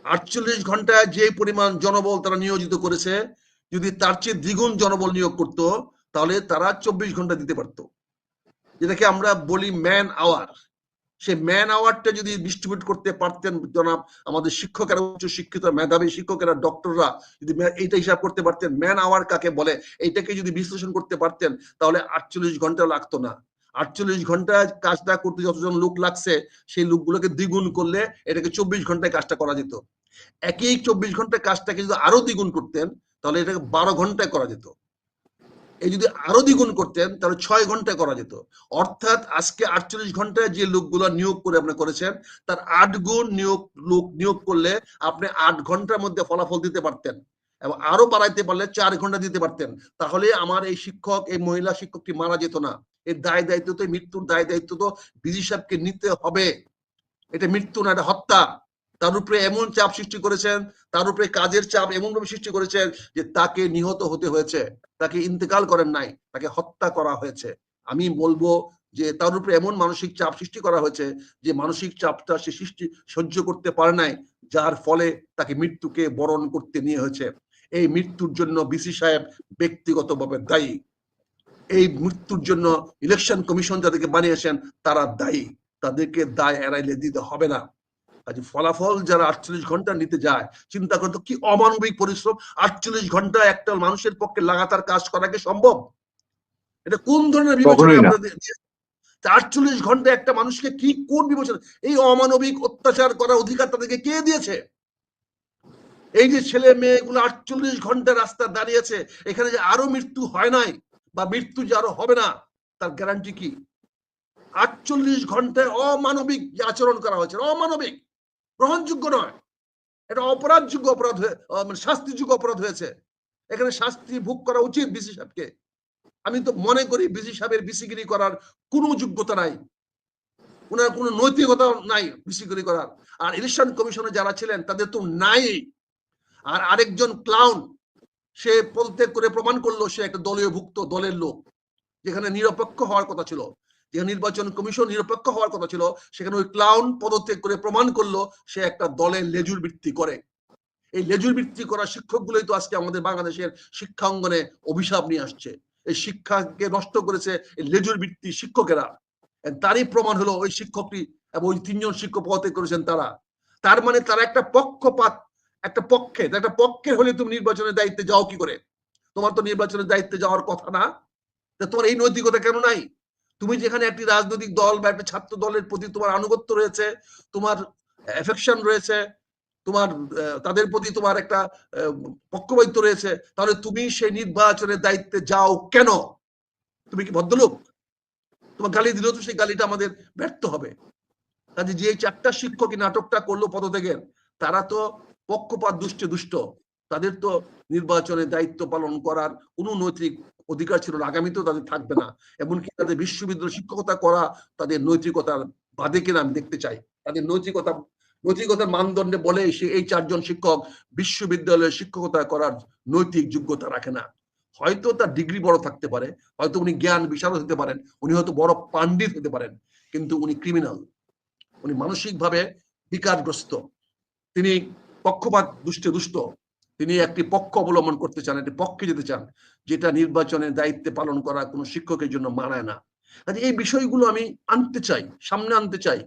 48 ঘন্টায় যে পরিমাণ জনবল তারা নিয়োজিত করেছে, যদি তার চেয়ে দ্বিগুণ জনবল নিয়োগ করত, তাহলে তারা 24 ঘন্টা দিতে পারত, যেটাকে আমরা বলি ম্যান আওয়ার। সেই ম্যান আওয়ারটা যদি ডিস্ট্রিবিউট করতে পারতেন জনাব আমাদের শিক্ষকেরা, উচ্চ শিক্ষিত মেধাবী শিক্ষকেরা, ডক্টররা যদি এইটা হিসাব করতে পারতেন, ম্যান আওয়ার কাকে বলে, এইটাকে যদি বিশ্লেষণ করতে পারতেন, তাহলে 48 ঘন্টা লাগতো না। 48 ঘন্টায় কাজটা করতে যতজন লোক লাগছে, সেই লোকগুলোকে দ্বিগুণ করলে এটাকে 24 ঘন্টায় কাজটা করা যেত। একই 24 ঘন্টায় কাজটাকে যদি আরো দ্বিগুণ করতেন, তাহলে এটাকে 12 ঘন্টায় করা যেত। এই যদি আরো দ্বিগুণ করতেন, তাহলে 6 ঘন্টায় করা যেত। অর্থাৎ আজকে 48 ঘন্টায় যে লোকগুলো নিয়োগ করে আপনি করেছেন, তার 8 গুণ লোক নিয়োগ করলে আপনি 8 ঘন্টার মধ্যে ফলাফল দিতে পারতেন, এবং আরো বাড়াইতে পারলে 4 ঘন্টা দিতে পারতেন। তাহলে আমার এই শিক্ষক, এই মহিলা শিক্ষকটি মারা যেত না। এর দায় দায়িত্ব তো, মৃত্যুর দায় দায়িত্ব তো বিজি সাহেবকে নিতে হবে। এটা মৃত্যু না, এটা হত্যা। তার উপরে এমন চাপ সৃষ্টি করেছেন, তার উপরে কাজের চাপ এমন ভাবে সৃষ্টি করেছেন যে তাকে নিহত হতে হয়েছে, তাকে ইন্তেকাল করেন নাই, তাকে হত্যা করা হয়েছে। আমি বলবো যে তার উপরে এমন মানসিক চাপ সৃষ্টি করা হয়েছে, যে মানসিক চাপটা সে সহ্য করতে পারে নাই, যার ফলে তাকে মৃত্যুকে বরণ করতে নিয়ে হয়েছে। এই মৃত্যুর জন্য বিসি সাহেব ব্যক্তিগতভাবে দায়ী। এই মৃত্যুর জন্য ইলেকশন কমিশন যাদেরকে বানিয়েছেন তারা দায়ী। তাদেরকে দায় এড়াইলে দিতে হবে না। কাজে ফলাফল যারা 48 ঘন্টা নিতে যায়, চিন্তা করতো কি অমানবিক পরিশ্রম। 48 ঘন্টা একটা মানুষের পক্ষে লাগাতার কাজ করা কি সম্ভব? এটা কোন ধরনের বিবেচনা কখনোই না। আপনাদের? 48 ঘন্টা একটা মানুষকে কি, কোন বিবেচনা? এই অমানবিক অত্যাচার করার অধিকার তাদেরকে কে দিয়েছে? এই যে ছেলে মেয়েগুলো 48 ঘন্টা রাস্তা দাঁড়িয়েছে, এখানে যে আরো মৃত্যু হয় নাই বা মৃত্যু যে আরো হবে না, তার গ্যারান্টি কি? 48 ঘন্টায় অমানবিক যে আচরণ করা হয়েছে, অমানবিক, গ্রহণযোগ্য নয়। এটা অপরাধযোগ্য অপরাধ হয়ে, মানে শাস্তিযোগ্য অপরাধ হয়েছে। এখানে শাস্তি ভোগ করা উচিত বিসি সাহেবকে। আমি তো মনে করি বিসি সাহেবের বিসিগিরি করার কোনো যোগ্যতা নাই। ওনার কোনো নৈতিকতা নাই বেসিক্যালি করার। আর ইলেকশন কমিশনে যারা ছিলেন তাদের তো নাই। আর আরেকজন ক্লাউন, সে পদত্যাগ করে প্রমাণ করলো সে একটা দলীয় ভুক্ত দলের লোক, যেখানে নিরপেক্ষ হওয়ার কথা ছিল, যেখানে নির্বাচন কমিশন নিরপেক্ষ হওয়ার কথা ছিল, সেখানে ওই ক্লাউন পদত্যাগ করে প্রমাণ করলো সে একটা দলের লেজুর বৃত্তি করে। এই লেজুর বৃত্তি করা শিক্ষকগুলোই তো আজকে আমাদের বাংলাদেশের শিক্ষা অঙ্গনে অভিশাপ নিয়ে আসছে। এই শিক্ষাকে নষ্ট করেছে এই লেজুর বৃত্তি শিক্ষকেরা। তারই প্রমাণ হলো ওই শিক্ষকটি এবং ওই 3 জন শিক্ষক পদত্যাগ করেছেন তারা। তার মানে তারা একটা পক্ষপাত, একটা পক্ষের হলে তুমি নির্বাচনের দায়িত্বে যাও কি করে? তোমার তো নির্বাচনের দায়িত্বে যাওয়ার কথা না। তোমার এই নৈতিকতা কেন নাই? তুমি যেখানে একটি রাজনৈতিক দল বা একটা ছাত্র দলের প্রতি তোমার আনুগত্য রয়েছে, তোমার এফেকশন রয়েছে, তোমার তাদের প্রতি তোমার একটা পক্ষপাতিত্ব রয়েছে, তাহলে তুমি সেই নির্বাচনের দায়িত্বে যাও কেন? তুমি কি ভদ্রলোক? তোমার গালি দিলেও তো সেই গালিটা আমাদের ব্যর্থ হবে। কাজে যে 4টা শিক্ষক নাটকটা করলো পদত্যাগের, তারা তো পক্ষপাত দুষ্ট, তাদের তো নির্বাচনের দায়িত্ব পালন করার কোনো নৈতিক অধিকার ছিল না, আগামীতেও তাদের থাকবে না। এমনকি তাদের বিশ্ববিদ্যালয় শিক্ষকতা করা তাদের নৈতিকতার বাদে কিনা আমি দেখতে চাই। তাদের নৈতিকতার মানদণ্ডে বলে এই 4 জন শিক্ষক বিশ্ববিদ্যালয়ে শিক্ষকতা করার নৈতিক যোগ্যতা রাখে না। হয়তো তার ডিগ্রি বড় থাকতে পারে, হয়তো উনি জ্ঞান বিশারদ হতে পারেন, উনি হয়তো বড় পাণ্ডিত হতে পারেন, কিন্তু উনি ক্রিমিনাল, উনি মানসিকভাবে বিকারগ্রস্ত, তিনি পক্ষপাত দুষ্ট, তিনি একটি পক্ষ অবলম্বন করতে চান, একটি পক্ষে যেতে চান, যেটা নির্বাচনের দায়িত্বে পালন করা কোনো শিক্ষকের জন্য মানায় না। এই বিষয়গুলো আমি আনতে চাই, সামনে আনতে চাই।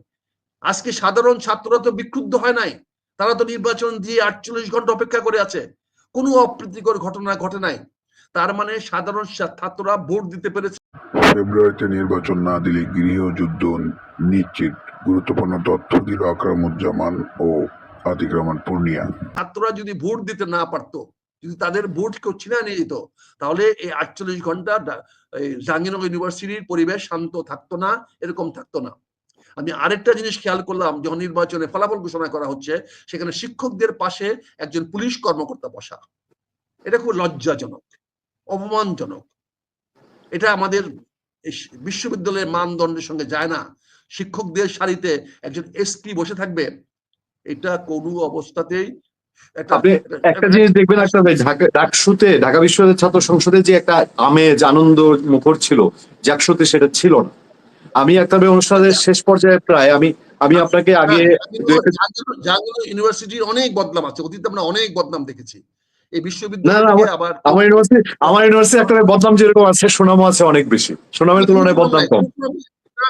আজকে সাধারণ ছাত্ররা তো বিক্ষুব্ধ হয় নাই, তারা তো নির্বাচন দিয়ে 48 ঘন্টা অপেক্ষা করে আছে, কোনো অপ্রীতিকর ঘটনা ঘটে নাই। তার মানে সাধারণ ছাত্ররা ভোট দিতে পেরেছে। ফেব্রুয়ারিতে নির্বাচন না দিলে গৃহযুদ্ধ নিশ্চিত, গুরুত্বপূর্ণ তথ্য দিল আকরামুজ্জামান ও আতিক রহমান পূর্ণিয়া। ছাত্ররা যদি ভোট দিতে না পারতো, যদি তাদের ভোট কেউ ছিনা নিয়ে যেত, তাহলে এই 48 ঘন্টা জাহাঙ্গীরনগর ইউনিভার্সিটির পরিবেশ শান্ত থাকতো না, এরকম থাকতো না। আমি আরেকটা জিনিস খেয়াল করলাম, যখন নির্বাচনে ফলাফল ঘোষণা করা হচ্ছে, সেখানে শিক্ষকদের পাশে একজন পুলিশ কর্মকর্তা বসা। এটা খুব লজ্জাজনক, অপমানজনক। এটা আমাদের বিশ্ববিদ্যালয়ের মানদণ্ডের সঙ্গে যায় না। শিক্ষকদের সারিতে একজন এসপি বসে থাকবে, এটা কোনো অবস্থাতেই আপনি একটা জিনিস দেখবেন, একটা ডাকসুতে, ঢাকা বিশ্ববিদ্যালয়ের ছাত্র সংসদে যে একটা আমেজ আনন্দ মুখর ছিল, জাকসুতে সেটা ছিল না। আমি একটা অনুষ্ঠানের শেষ পর্যায়ে প্রায় আমি আপনাকে আগে জাহাঙ্গীরনগর ইউনিভার্সিটির অনেক বদনাম আছে, অতীতে আমরা অনেক বদনাম দেখেছি। এই না বিশ্ববিদ্যালয় আবার আমার ইউনিভার্সিটি একটা বদনাম যেরকম আছে, সুনামও আছে অনেক বেশি, সুনামের তুলনায় বদনাম কম।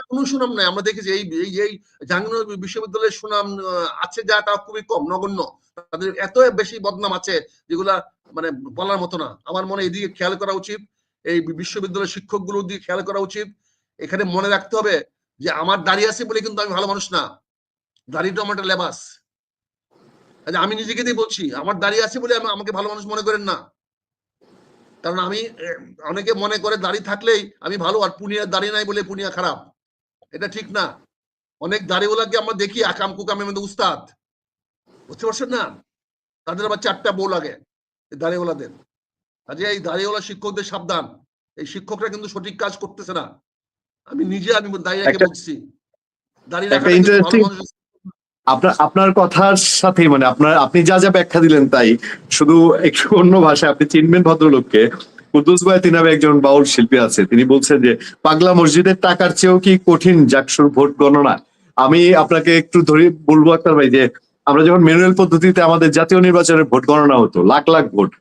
কোনো সুনাম নাই। আমরা দেখেছি এই জাহাঙ্গীরনগর বিশ্ববিদ্যালয়ের সুনাম আছে যা, তা খুবই কম, নগণ্য। তাদের এত বেশি বদনাম আছে যেগুলা মানে বলার মতো না। আমার মনে এদিকে খেয়াল করা উচিত, এই বিশ্ববিদ্যালয়ের শিক্ষকগুলোর দিকে খেয়াল করা উচিত। এখানে মনে রাখতে হবে যে আমার দাঁড়িয়ে আছে বলে কিন্তু আমি ভালো মানুষ না, দাঁড়িয়েটা আমার একটা লেবাস। আমি নিজেকে দিয়ে বলছি, আমার দাঁড়িয়ে আছে বলে আমাকে ভালো মানুষ মনে করেন না। কারণ আমি, অনেকে মনে করে দাঁড়িয়ে থাকলেই আমি ভালো, আর পুনিয়া দাঁড়িয়ে নাই বলে পুনিয়া খারাপ। এটা ঠিক না। অনেক দাড়িওয়ালাকে আমরা দেখি আকাম কুকামের মধ্যে উস্তাদ, বুঝতে পারছেন না? তাদের আবার 4টা বউ লাগে দাড়িওয়ালাদের। কাজে এই দাড়িওয়ালা শিক্ষকদের সাবধান, এই শিক্ষকরা কিন্তু সঠিক কাজ করতেছে না। আমি দাঁড়িয়ে রেখে বলছি, দাঁড়িয়ে রাখাটা কিন্তু ভালো মানুষ। আপনার কথার সাথে মানে আপনি যা যা ব্যাখ্যা দিলেন তাই, শুধু একটু অন্য ভাষায় আপনি চিনবেন ভদ্রলোককে। কুদ্দুস ভাই নামে একজন বাউল শিল্পী আছে, তিনি বলছেন যে পাগলা মসজিদের টাকার চেয়েও কি কঠিন জাকসুর ভোট গণনা। আমি আপনাকে একটু ধরে বলবো আক্তার ভাই, যে আমরা যখন ম্যানুয়াল পদ্ধতিতে আমাদের জাতীয় নির্বাচনের ভোট গণনা হতো, লাখ লাখ ভোট,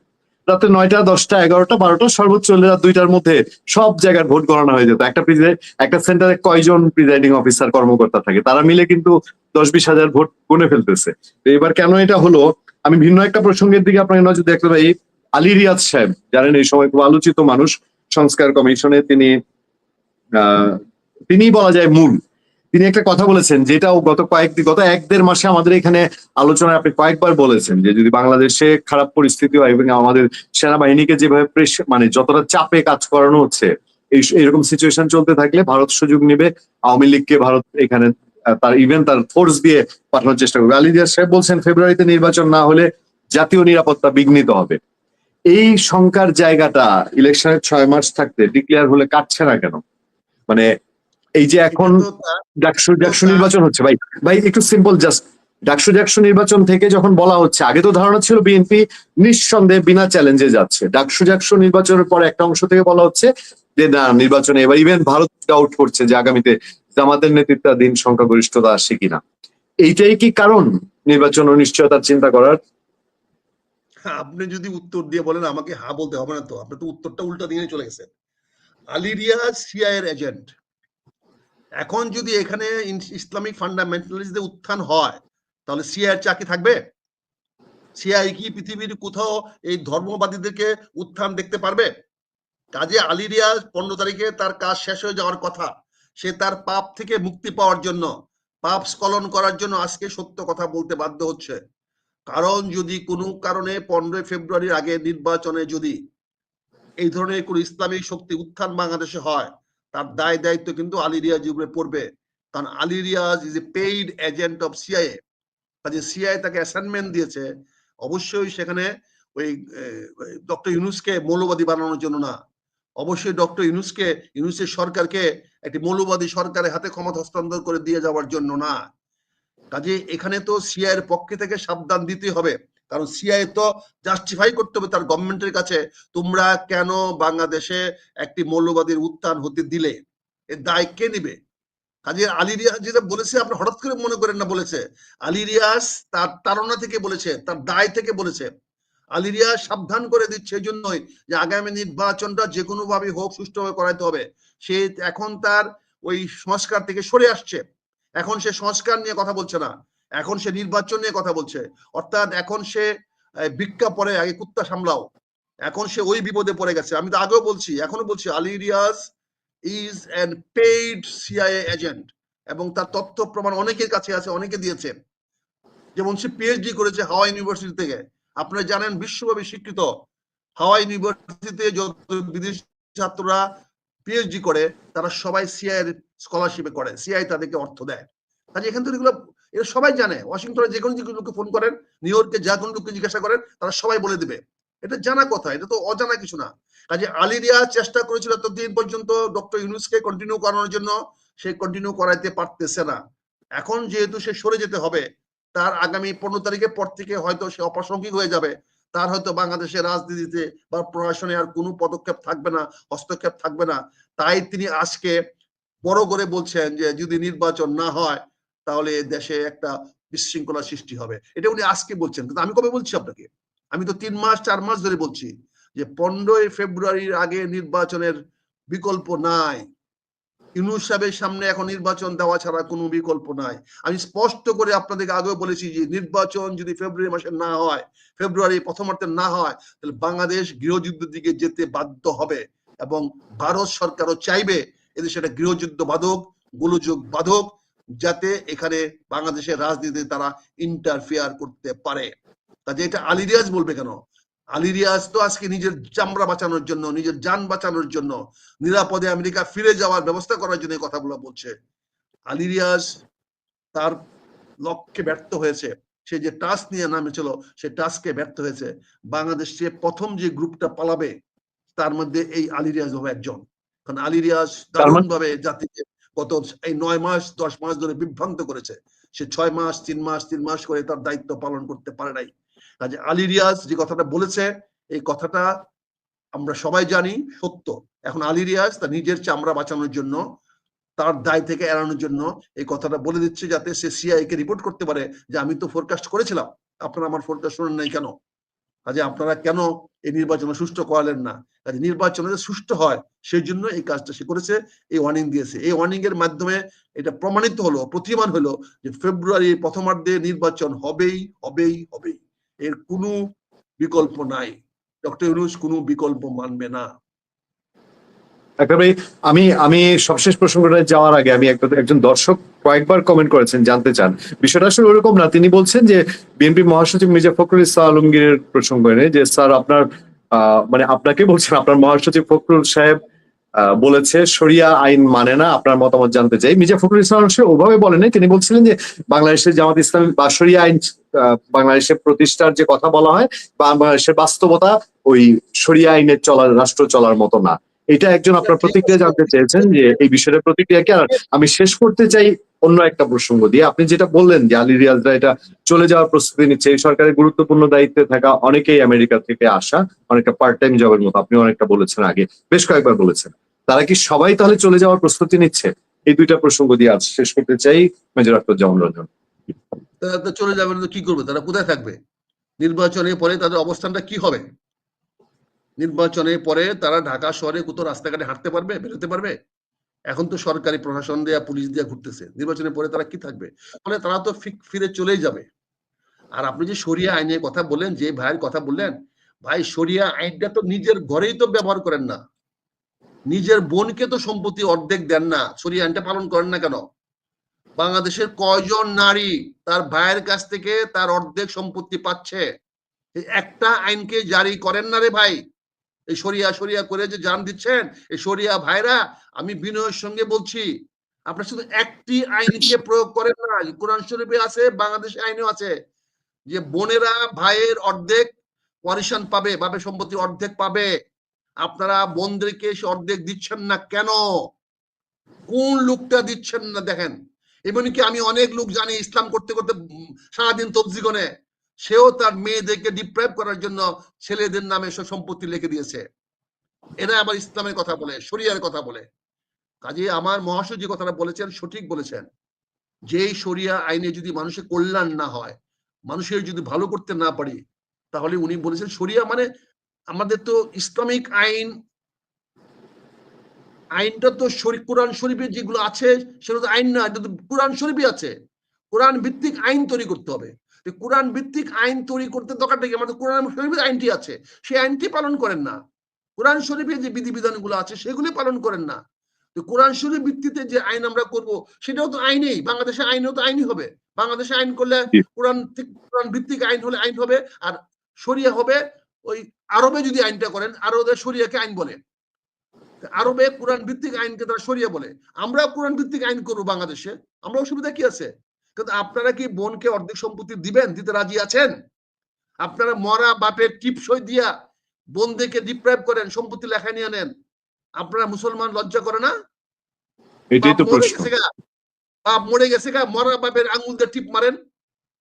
রাতে 9টা 10টা 11টা 12টা সর্বোচ্চ রাত 2টার মধ্যে সব জায়গার ভোট গণনা হয়ে যেত। একটা সেন্টারে কয়জন প্রিজাইডিং অফিসার কর্মকর্তা থাকে, তারা মিলে কিন্তু 10-20 হাজার ভোট গুনে ফেলতেছে। তো এবার কেন এটা হলো, আমি ভিন্ন একটা প্রসঙ্গের দিকে আপনাকে নজর দেখতে পাই। আলী রিয়াজ সাহেব, জানেন এই সময় খুব আলোচিত মানুষ, সংস্কার কমিশনে তিনি বলা যায় মূল। তিনি একটা কথা বলেছেন, যেটাও গত 1-1.5 মাসে আমাদের এখানে আলোচনায় আপনি কয়েকবার বলেছেন, যে যদি বাংলাদেশে খারাপ পরিস্থিতি হয় এবং আমাদের সেনাবাহিনীকে যেভাবে মানে যতটা চাপে কাজ করানো হচ্ছে, এইরকম সিচুয়েশন চলতে থাকলে ভারত সুযোগ নিবে, আওয়ামী লীগকে ভারত এখানে তার ফোর্স দিয়ে পাঠানোর চেষ্টা করবে। আলী রিয়াজ সাহেব বলছেন ফেব্রুয়ারিতে নির্বাচন না হলে জাতীয় নিরাপত্তা বিঘ্নিত হবে। এই শঙ্কার জায়গাটা ইলেকশনের 6 মাস থাকতে ডিক্লেয়ার হলে কাটছে না কেন? মানে এই যে এখন ডাকসু নির্বাচন হচ্ছে, ভাই ভাই একটু সিম্পল জাস্ট, ডাকসু নির্বাচন থেকে যখন বলা হচ্ছে, আগে তো ধারণা ছিল বিএনপি নিঃসন্দেহে বিনা চ্যালেঞ্জে যাচ্ছে, ডাকসু নির্বাচনের পর একটা অংশ থেকে বলা হচ্ছে যে না, নির্বাচনে এবার ইভেন ভারত ডাউট করছে যে আগামীতে জামাতের নেতৃত্বাধীন সংখ্যাগরিষ্ঠতা আসে কিনা। এইটাই কি কারণ নির্বাচন অনিশ্চয়তার চিন্তা করার? আপনি যদি উত্তর দিয়ে বলেন আমাকে হ্যাঁ বলতে হবে না, তো আপনি তো উত্তরটা উল্টা দিয়ে চলে গেছেন। আলী রিয়াজ সিআই এর এজেন্ট। এখন যদি এখানে ইসলামিক ফান্ডামেন্টালিস্টদের উত্থান হয়, তাহলে সিআই এর চাকরি থাকবে? সিআই কি পৃথিবীর কোথাও এই ধর্মবাদীদেরকে উত্থান দেখতে পারবে? কাজে আলী রিয়াজ 15 তারিখে তার কাজ শেষ হয়ে যাওয়ার কথা। সে তার পাপ থেকে মুক্তি পাওয়ার জন্য, পাপ স্খলন করার জন্য আজকে সত্য কথা বলতে বাধ্য হচ্ছে। কারণ যদি কোনো কারণে 15 ফেব্রুয়ারির আগে নির্বাচনে যদি এই ধরনের কোন ইসলামিক শক্তি উত্থান বাংলাদেশে হয়, তার দায় দায়িত্ব কিন্তু আলী রিয়াজ উপরে পড়বে। কারণ Ali Riaz is a paid agent of CIA. কাজে সিআইএ তাকে অ্যাসাইনমেন্ট দিয়েছে, অবশ্যই সেখানে ওই ডক্টর ইউনূসকে মৌলবাদী বানানোর জন্য না, অবশ্যই ডক্টর ইউনূসের সরকারকে একটি মৌলবাদী সরকারের হাতে ক্ষমতা হস্তান্তর করে দিয়ে যাওয়ার জন্য না। কাজে এখানে তো সিআই এর পক্ষে থেকে সাবধান দিতে হবে। কারণ সিআই তো জাস্টিফাই করতে হবে তার গভর্নমেন্টের কাছে, তোমরা কেন বাংলাদেশে একটি মৌলবাদীর উত্থান হতে দিলে, এর দায় কে নিবে? কাজে আলী রিয়াজ যেটা বলেছে আপনি হঠাৎ করে মনে করেন না বলেছে, আলী রিয়াজ তার তাড়না থেকে বলেছে, তার দায় থেকে বলেছে। আলী রিয়াজ সাবধান করে দিচ্ছে এই জন্যই যে আগামী নির্বাচনটা যে কোনো ভাবে হোক সুষ্ঠুভাবে করাইতে হবে। সে এখন তার ওই সংস্কার থেকে সরে আসছে, এখন সে সংস্কার নিয়ে কথা বলছে না, এখন সে নির্বাচন নিয়ে কথা বলছে। অর্থাৎ এখন সে ভিক্ষা পরে আগে কুত্তা সামলাও, এখন সে ওই বিপদে পড়ে গেছে। আমি তো আগেও বলছি, এখনো বলছি, Ali Riaz is an paid CIA agent, এবং তার তথ্য প্রমাণ অনেকের কাছে আছে, অনেকে দিয়েছে। যেমন সে পিএইচডি করেছে হাওয়াই ইউনিভার্সিটি থেকে, আপনারা জানেন বিশ্বব্যাপী স্বীকৃত হাওয়াই ইউনিভার্সিটিতে যত বিদেশি ছাত্ররা পিএইচডি করে তারা সবাই সিআই এর স্কলারশিপে করে, সিআই তাদেরকে অর্থ দেয়। কাজে এখান থেকে এগুলো এরা সবাই জানে। ওয়াশিংটনে যে কোনো লোককে ফোন করেন, নিউ ইয়র্কে যে কোনো লোককে জিজ্ঞাসা করেন, তারা সবাই বলে দিবে। এটা জানা কথা, এটা তো অজানা কিছু না। কাজে আলী রিয়াজ চেষ্টা করেছিল ততদিন পর্যন্ত ডক্টর ইউনূসকে কন্টিনিউ করানোর জন্য, সে কন্টিনিউ করাইতে পারতেছে না। এখন যেহেতু সে সরে যেতে হবে, তার আগামী 15 তারিখের পর থেকে হয়তো সে অপ্রাসঙ্গিক হয়ে যাবে, তার হয়তো বাংলাদেশের রাজনীতিতে বা প্রশাসনে আর কোনো পদক্ষেপ থাকবে না, হস্তক্ষেপ থাকবে না। তাই তিনি আজকে বড় করে বলছেন যে যদি নির্বাচন না হয় তাহলে দেশে একটা বিশৃঙ্খলা সৃষ্টি হবে। এটা উনি আজকে বলছেন, কিন্তু আমি কবে বলছি আপনাকে? আমি তো 3 মাস 4 মাস ধরে বলছি যে 15 ফেব্রুয়ারির আগে নির্বাচনের বিকল্প নাই। ইউনূস সাহেবের সামনে এখন নির্বাচন দেওয়া ছাড়া কোনো বিকল্প নাই। আমি স্পষ্ট করে আপনাদেরকে আগেও বলেছি যে নির্বাচন যদি ফেব্রুয়ারি মাসে না হয়, ফেব্রুয়ারি প্রথমার্ধে না হয়, তাহলে বাংলাদেশ গৃহযুদ্ধের দিকে যেতে বাধ্য হবে, এবং ভারত সরকারও চাইবে এদেশে একটা গৃহযুদ্ধ বাধক, গোলযোগ বাধক, যাতে এখানে বাংলাদেশের রাজনীতিতে তারা ইন্টারফেয়ার করতে পারে। কাজে এটা আলী রিয়াজ বলবে কেন? আলী রিয়াজ তো আজকে নিজের চামড়া বাঁচানোর জন্য, নিজের যান বাঁচানোর জন্য, নিরাপদে আমেরিকা ফিরে যাওয়ার ব্যবস্থা করার জন্য এই কথাগুলো বলছে। আলী রিয়াজ তার লক্ষ্যে ব্যর্থ হয়েছে। সে যে টাস্ক নিয়ে নামেছিল, সে টাস্কে ব্যর্থ হয়েছে। বাংলাদেশে প্রথম যে গ্রুপটা পালাবে তার মধ্যে এই আলী রিয়াজ হবে একজন। কারণ আলী রিয়াজ দারুণ ভাবে জাতিকে গত এই 9 মাস 10 মাস ধরে বিভ্রান্ত করেছে। সে 6 মাস 3 মাস করে তার দায়িত্ব পালন করতে পারে নাই। কাজে আলী রিয়াজ যে কথাটা বলেছে, এই কথাটা আমরা সবাই জানি সত্য। এখন আলী রিয়াজ তার নিজের চামড়া বাঁচানোর জন্য, তার দায় থেকে এড়ানোর জন্য এই কথাটা বলে দিচ্ছে, যাতে সে সিআই কে রিপোর্ট করতে পারে যে আমি তো ফোরকাস্ট করেছিলাম, আপনারা আমার ফোরকাস্ট শোনেন নাই কেন? কাজে আপনারা কেন এই নির্বাচন সুষ্ঠু করালেন না? কাজে নির্বাচন সুষ্ঠু হয় সেই জন্য এই কাজটা সে করেছে, এই ওয়ার্নিং দিয়েছে। এই ওয়ার্নিং এর মাধ্যমে এটা প্রমাণিত হলো, প্রতিমান হলো যে ফেব্রুয়ারি প্রথমার্ধে নির্বাচন হবেই হবেই হবেই, এর কোনো বিকল্প নাই। ডক্টর ইউনূস কোনো বিকল্প মানবে না। একেবারে আমি সবশেষ প্রসঙ্গটা যাওয়ার আগে আমি একজন দর্শক কয়েকবার কমেন্ট করেছেন, জানতে চান বিষয়টা আসলে ওরকম না। তিনি বলছেন যে বিএনপি মহাসচিব মির্জা ফখরুল ইসলাম আলমগীরের প্রসঙ্গ এনে, যে স্যার আপনার মানে আপনাকে বলছেন, আপনার মহাসচিব ফখরুল সাহেব বলেছে শরিয়া আইন মানে না, আপনার মতামত জানতে চাই। মির্জা ফখরুল ইসলাম ওভাবে বলেন, তিনি বলছিলেন যে বাংলাদেশের জামাত ইসলামী বা শরিয়া আইন বাংলাদেশের প্রতিষ্ঠার যে কথা বলা হয়, বাংলাদেশের বাস্তবতা ওই শরিয়া আইনের রাষ্ট্র চলার মতো না। এটা একজন আপনার প্রতিক্রিয়া জানতে চেয়েছেন যে এই বিষয়ের প্রতিক্রিয়া কি। আর আমি শেষ করতে চাই অন্য একটা প্রসঙ্গ দিয়ে। আপনি যেটা বললেন যে আলী রিয়াজরা এটা চলে যাওয়ার প্রস্তুতি নিচ্ছে, এই সরকারের গুরুত্বপূর্ণ দায়িত্বে থাকা অনেকেই আমেরিকা থেকে আসা, অনেকটা পার্ট টাইম জবের মতো, আপনি অনেকটা বলেছেন আগে, বেশ কয়েকবার বলেছেন। তারা কি সবাই তাহলে চলে যাওয়ার প্রস্তুতি নিচ্ছে? এই দুইটা প্রসঙ্গ দিয়ে আজ শেষ করতে চাই। মেজর আখতারুজ্জামান রঞ্জন। তারা তো চলে যাবে না তো কি করবে, তারা কোথায় থাকবে? নির্বাচনের পরে তাদের অবস্থানটা কি হবে? নির্বাচনের পরে তারা ঢাকা শহরে কোথাও রাস্তাঘাটে হাঁটতে পারবে, বেরোতে পারবে? এখন তো সরকারি প্রশাসন দেয়া, পুলিশ দেয়া ঘুরতেছে। নির্বাচনের পরে তারা কি থাকবে? ফলে তারা তো ফিরে চলেই যাবে। আর আপনি যে শরিয়া আইনের কথা বললেন, যে ভাইয়ের কথা বললেন, ভাই শরিয়া আইনটা তো নিজের ঘরেই তো ব্যবহার করেন না। নিজের বোনকে তো সম্পত্তি অর্ধেক দেন না, শরিয়া আইনটা পালন করেন না কেন? বাংলাদেশের কয়জন নারী তার ভাইয়ের কাছ থেকে তার অর্ধেক সম্পত্তি পাচ্ছে? এই একটা আইনকে জারি করেন না রে ভাই। এই শরিয়া শরিয়া করে যে জান দিচ্ছেন, এই শরিয়া ভাইরা, আমি বিনয়ের সঙ্গে বলছি, আপনার শুধু একটি আইনকে প্রয়োগ করেন না। কোরআন শরীফে আছে, বাংলাদেশ আইনেও আছে, যে বোনেরা ভাইয়ের অর্ধেক ওয়ারিশান পাবে, বাপের সম্পত্তি অর্ধেক পাবে। আপনারা বোনদেরকে সে অর্ধেক দিচ্ছেন না কেন? কোন লোকটা দিচ্ছেন না দেখেন। এমনকি আমি অনেক লোক জানি ইসলাম করতে করতে সারাদিন তবজিগনে, সেও তার মেয়েদেরকে ডিপ্রাইভ করার জন্য ছেলেদের নামে সব সম্পত্তি লিখে দিয়েছে। এরা আবার ইসলামের কথা বলে, শরিয়ার কথা বলে। কাজে আমার মহাশয় যে কথাটা বলেছেন সঠিক বলেছেন, যে শরিয়া আইনে যদি মানুষের কল্যাণ না হয়, মানুষের যদি ভালো করতে না পারি, তাহলে উনি বলেছেন শরিয়া মানে আমাদের তো ইসলামিক আইন, আইনটা তো কোরআন শরীফে যেগুলো আছে সেটা তো আইন না, এটা তো কোরআন শরীফে আছে। কোরআন ভিত্তিক আইন তৈরি করতে হবে। কোরআন ভিত্তিক আইন তৈরি করতে দরকারটা কি? আমাদের কোরআন শরীফের আইনটি আছে, সেই আইনটি পালন করেন না। কোরআন শরীফে যে বিধিবিধানগুলো আছে সেগুলি পালন করেন না। তো কোরআন শরীফ ভিত্তিতে যে আইন আমরা করব, সেটাও তো আইনেই, বাংলাদেশের আইনেও তো আইনই হবে। বাংলাদেশে আইন করলে কোরআন ভিত্তিক আইন হলে আইন হবে, আর শরিয়া হবে ওই আরবে যদি আইনটা করেন, আরবে শরিয়াকে আইন বলে, আরবে কোরআন ভিত্তিক আইনকে তারা শরিয়া বলে। আমরা কোরআন ভিত্তিক আইন করবো বাংলাদেশে, আমরা অসুবিধা কি আছে? কিন্তু আপনারা কি বোনকে অর্ধেক সম্পত্তি দিবেন? দিতে রাজি আছেন? আপনারা মরা বাপের টিপসই দিয়া বোনদেরকে ডিপ্রাইভ করেন, সম্পত্তি লেখায় নিয়ে নেন। আপনারা মুসলমান লজ্জা করে না? এটাই বাপ তো মরে প্রশ্ন। গেছে গা, বাপ মরে গেছে গা, মরা বাপের আঙ্গুল দিয়ে টিপ মারেন।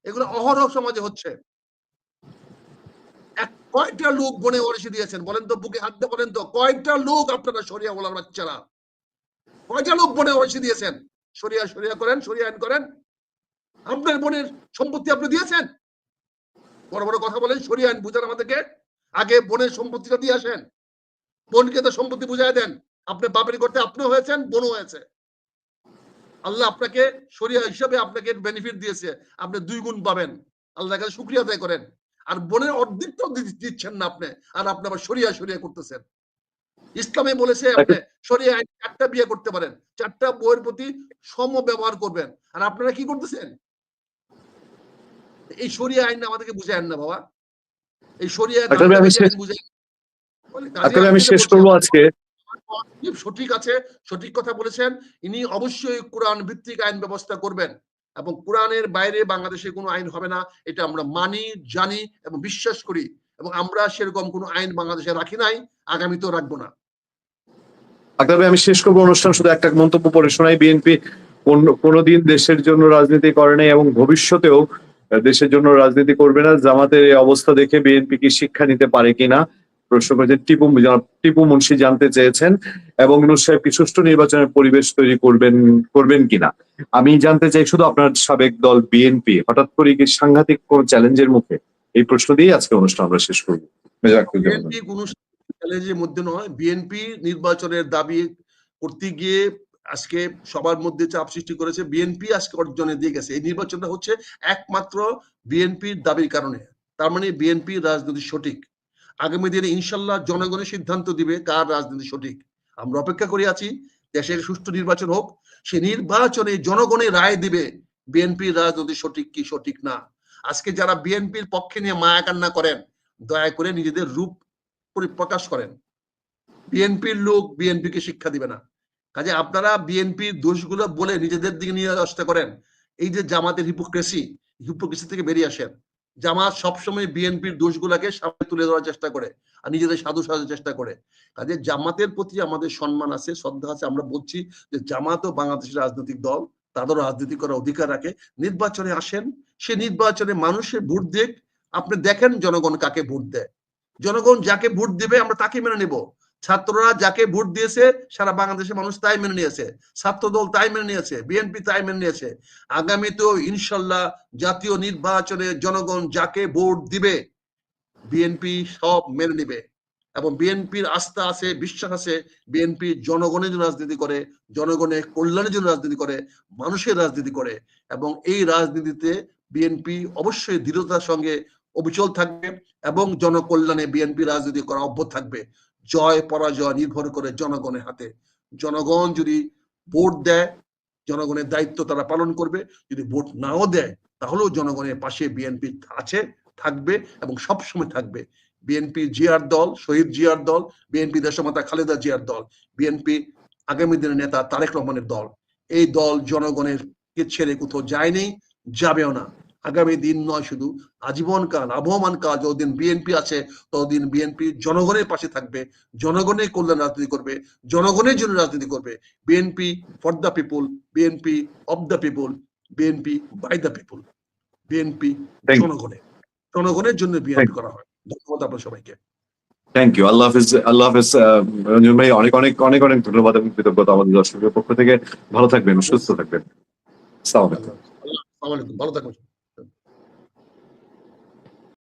এগুলো অহরহ সমাজে হচ্ছে। কয়টা লোক বনে ওরসে দিয়েছেন বলেন তো? বুকে হাত দিয়ে বলেন তো, কয়টা লোক আপনারা শরিয়া বলার বাচ্চারা, কয়টা লোক বনে ওরসে দিয়েছেন? শরিয়া শরিয়া করেন, শরিয়া আইন করেন। আপনার বোনের সম্পত্তি আপনি দিয়েছেন? বড় বড় কথা বলেন, শরিয়া আইন বুঝান আমাদেরকে। আগে বোনের সম্পত্তিটা দিয়ে আসেন, বোনকে তো সম্পত্তি বুঝাই দেন। আপনি বাপের করতে আপনিও হয়েছেন, বোনও হয়েছে। আল্লাহ আপনাকে শরিয়া হিসাবে আপনাকে বেনিফিট দিয়েছে, আপনি 2 গুণ পাবেন। আল্লাহর কাছে শুকরিয়া আদায় করেন। আর বোনের অর্ধেকটাও দিচ্ছেন না আপনি, আর আপনি আবার শরিয়া শরিয়া করতেছেন। ইসলামে বলেছে আপনি শরিয়া আইন 4টা বিয়ে করতে পারেন, 4টা বউয়ের প্রতি সম ব্যবহার করবেন। আর আপনারা কি করতেছেন? এই শরিয়া আইন আমাদেরকে বুঝায়েন না বাবা। এই শরিয়া আইন বুঝাই। আমি শেষ করবো আজকে। সঠিক আছে, সঠিক কথা বলেছেন। ইনি অবশ্যই কোরআন ভিত্তিক আইন ব্যবস্থা করবেন, এবং কোরআনের বাইরে বাংলাদেশে কোনো আইন হবে না, এটা আমরা মানি, জানি এবং বিশ্বাস করি। এবং আমরা সেরকম কোনো আইন বাংলাদেশে রাখি নাই, আগামীতেও রাখবো না। আমি শেষ করবো অনুষ্ঠান শুধু একটা মন্তব্য পড়ে শোনাই। বিএনপি কোনোদিন দেশের জন্য রাজনীতি করে নাই এবং ভবিষ্যতেও দেশের জন্য রাজনীতি করবে না। জামাতের এই অবস্থা দেখে বিএনপি কি শিক্ষা নিতে পারে কিনা প্রশ্ন করেছেন টিপু মুন্সি, জানতে চেয়েছেন। এবং ইউনূস সাহেব কি সুষ্ঠু নির্বাচনের পরিবেশ তৈরি করবেন কিনা। আমি জানতে চাই শুধু আপনার সাবেক দল বিএনপি হঠাৎ করে কি সাংঘাতিক কোন চ্যালেঞ্জের মুখে, এই প্রশ্ন দিয়ে আজকে অনুষ্ঠান আমরা শেষ করবো। বিএনপি কোনো চ্যালেঞ্জের মধ্যে নয়। বিএনপি নির্বাচনের দাবি করতে গিয়ে আজকে সবার মধ্যে চাপ সৃষ্টি করেছে। বিএনপি আজকে অর্জনে দিয়ে গেছে। এই নির্বাচনটা হচ্ছে একমাত্র বিএনপির দাবির কারণে। তার মানে বিএনপি রাজনীতি সঠিক। আগামী দিনে ইনশাল্লাহ জনগণের সিদ্ধান্ত দিবে কার রাজনীতি সঠিক। আমরা অপেক্ষা করে আছি দেশের সুষ্ঠু নির্বাচন হোক, সে নির্বাচনে জনগণের রায় দিবে বিএনপির রাজনীতি সঠিক কি সঠিক না। আজকে যারা বিএনপির পক্ষে নিয়ে মায়া কান্না করেন, দয়া করে নিজেদের রূপ পরিপ্রকাশ করেন। বিএনপির লোক বিএনপিকে শিক্ষা দিবে না। কাজে আপনারা বিএনপির দোষগুলো বলে নিজেদের দিকে নিয়ে আসতে করেন। এই যে জামাতের হিপোক্রেসি থেকে বেরিয়ে আসেন। জামাত সবসময় বিএনপির দোষগুলাকে সামনে তুলে ধরার চেষ্টা করে আর নিজেদের সাধু সাজার চেষ্টা করে। কাজে জামাতের প্রতি আমাদের সম্মান আছে, শ্রদ্ধা আছে। আমরা বলছি যে জামাতও বাংলাদেশের রাজনৈতিক দল, তাদেরও রাজনীতি করার অধিকার রাখে। নির্বাচনে আসেন, সে নির্বাচনে মানুষের ভোট দিক। আপনি দেখেন জনগণ কাকে ভোট দেয়, জনগণ যাকে ভোট দিবে আমরা তাকে মেনে নেব। ছাত্ররা যাকে ভোট দিয়েছে সারা বাংলাদেশের মানুষ তাই মেনে নিয়েছে, ছাত্র দল তাই মেনে নিয়েছে, বিএনপি তাই মেনে নিয়েছে। আগামীতেও ইনশাল্লাহ জাতীয় নির্বাচনে জনগণ যাকে ভোট দিবে বিএনপি সব মেনে নিবে। এবং বিএনপির আস্থা আছে, বিশ্বাস আছে, বিএনপি জনগণের জন্য রাজনীতি করে, জনগণের কল্যাণের জন্য রাজনীতি করে, মানুষের রাজনীতি করে। এবং এই রাজনীতিতে বিএনপি অবশ্যই দৃঢ়তার সঙ্গে অবিচল থাকবে এবং জনকল্যাণে বিএনপি রাজনীতি করা অব্যাহত থাকবে। জয় পরাজয় নির্ভর করে জনগণের হাতে। জনগণ যদি ভোট দেয় জনগণের দায়িত্ব তারা পালন করবে, যদি ভোট নাও দেয় তাহলেও জনগণের পাশে বিএনপি আছে, থাকবে এবং সবসময় থাকবে। বিএনপি জিয়ার দল, শহীদ জিয়ার দল, বিএনপি দেশমাতা খালেদা জিয়ার দল, বিএনপি আগামী দিনের নেতা তারেক রহমানের দল। এই দল জনগণের কে ছেড়ে কোথাও যায়নি, যাবেও না। আগামী দিন নয়, শুধু আজীবন কাল, আবহমান কাল যতদিন বিএনপি আছে ততদিন বিএনপি জনগণের পাশে থাকবে, জনগণের কল্যাণ রাজনীতি করবে, জনগণের জন্য রাজনীতি করবে। BNP for the people, BNP of the people, BNP by the people, BNP জনগণের জন্য বিএনপি করা হয়। ধন্যবাদ আপনার সবাইকে। Thank you. আল্লাহ হাফিজ। আল্লাহ হাফিজ রঞ্জন ভাই, অনেক অনেক অনেক অনেক ধন্যবাদ এবং কৃতজ্ঞতা আমাদের দর্শকের পক্ষ থেকে। ভালো থাকবেন, সুস্থ থাকবেন। আসসালামু আলাইকুম। আসসালামু আলাইকুম, ভালো থাকবেন।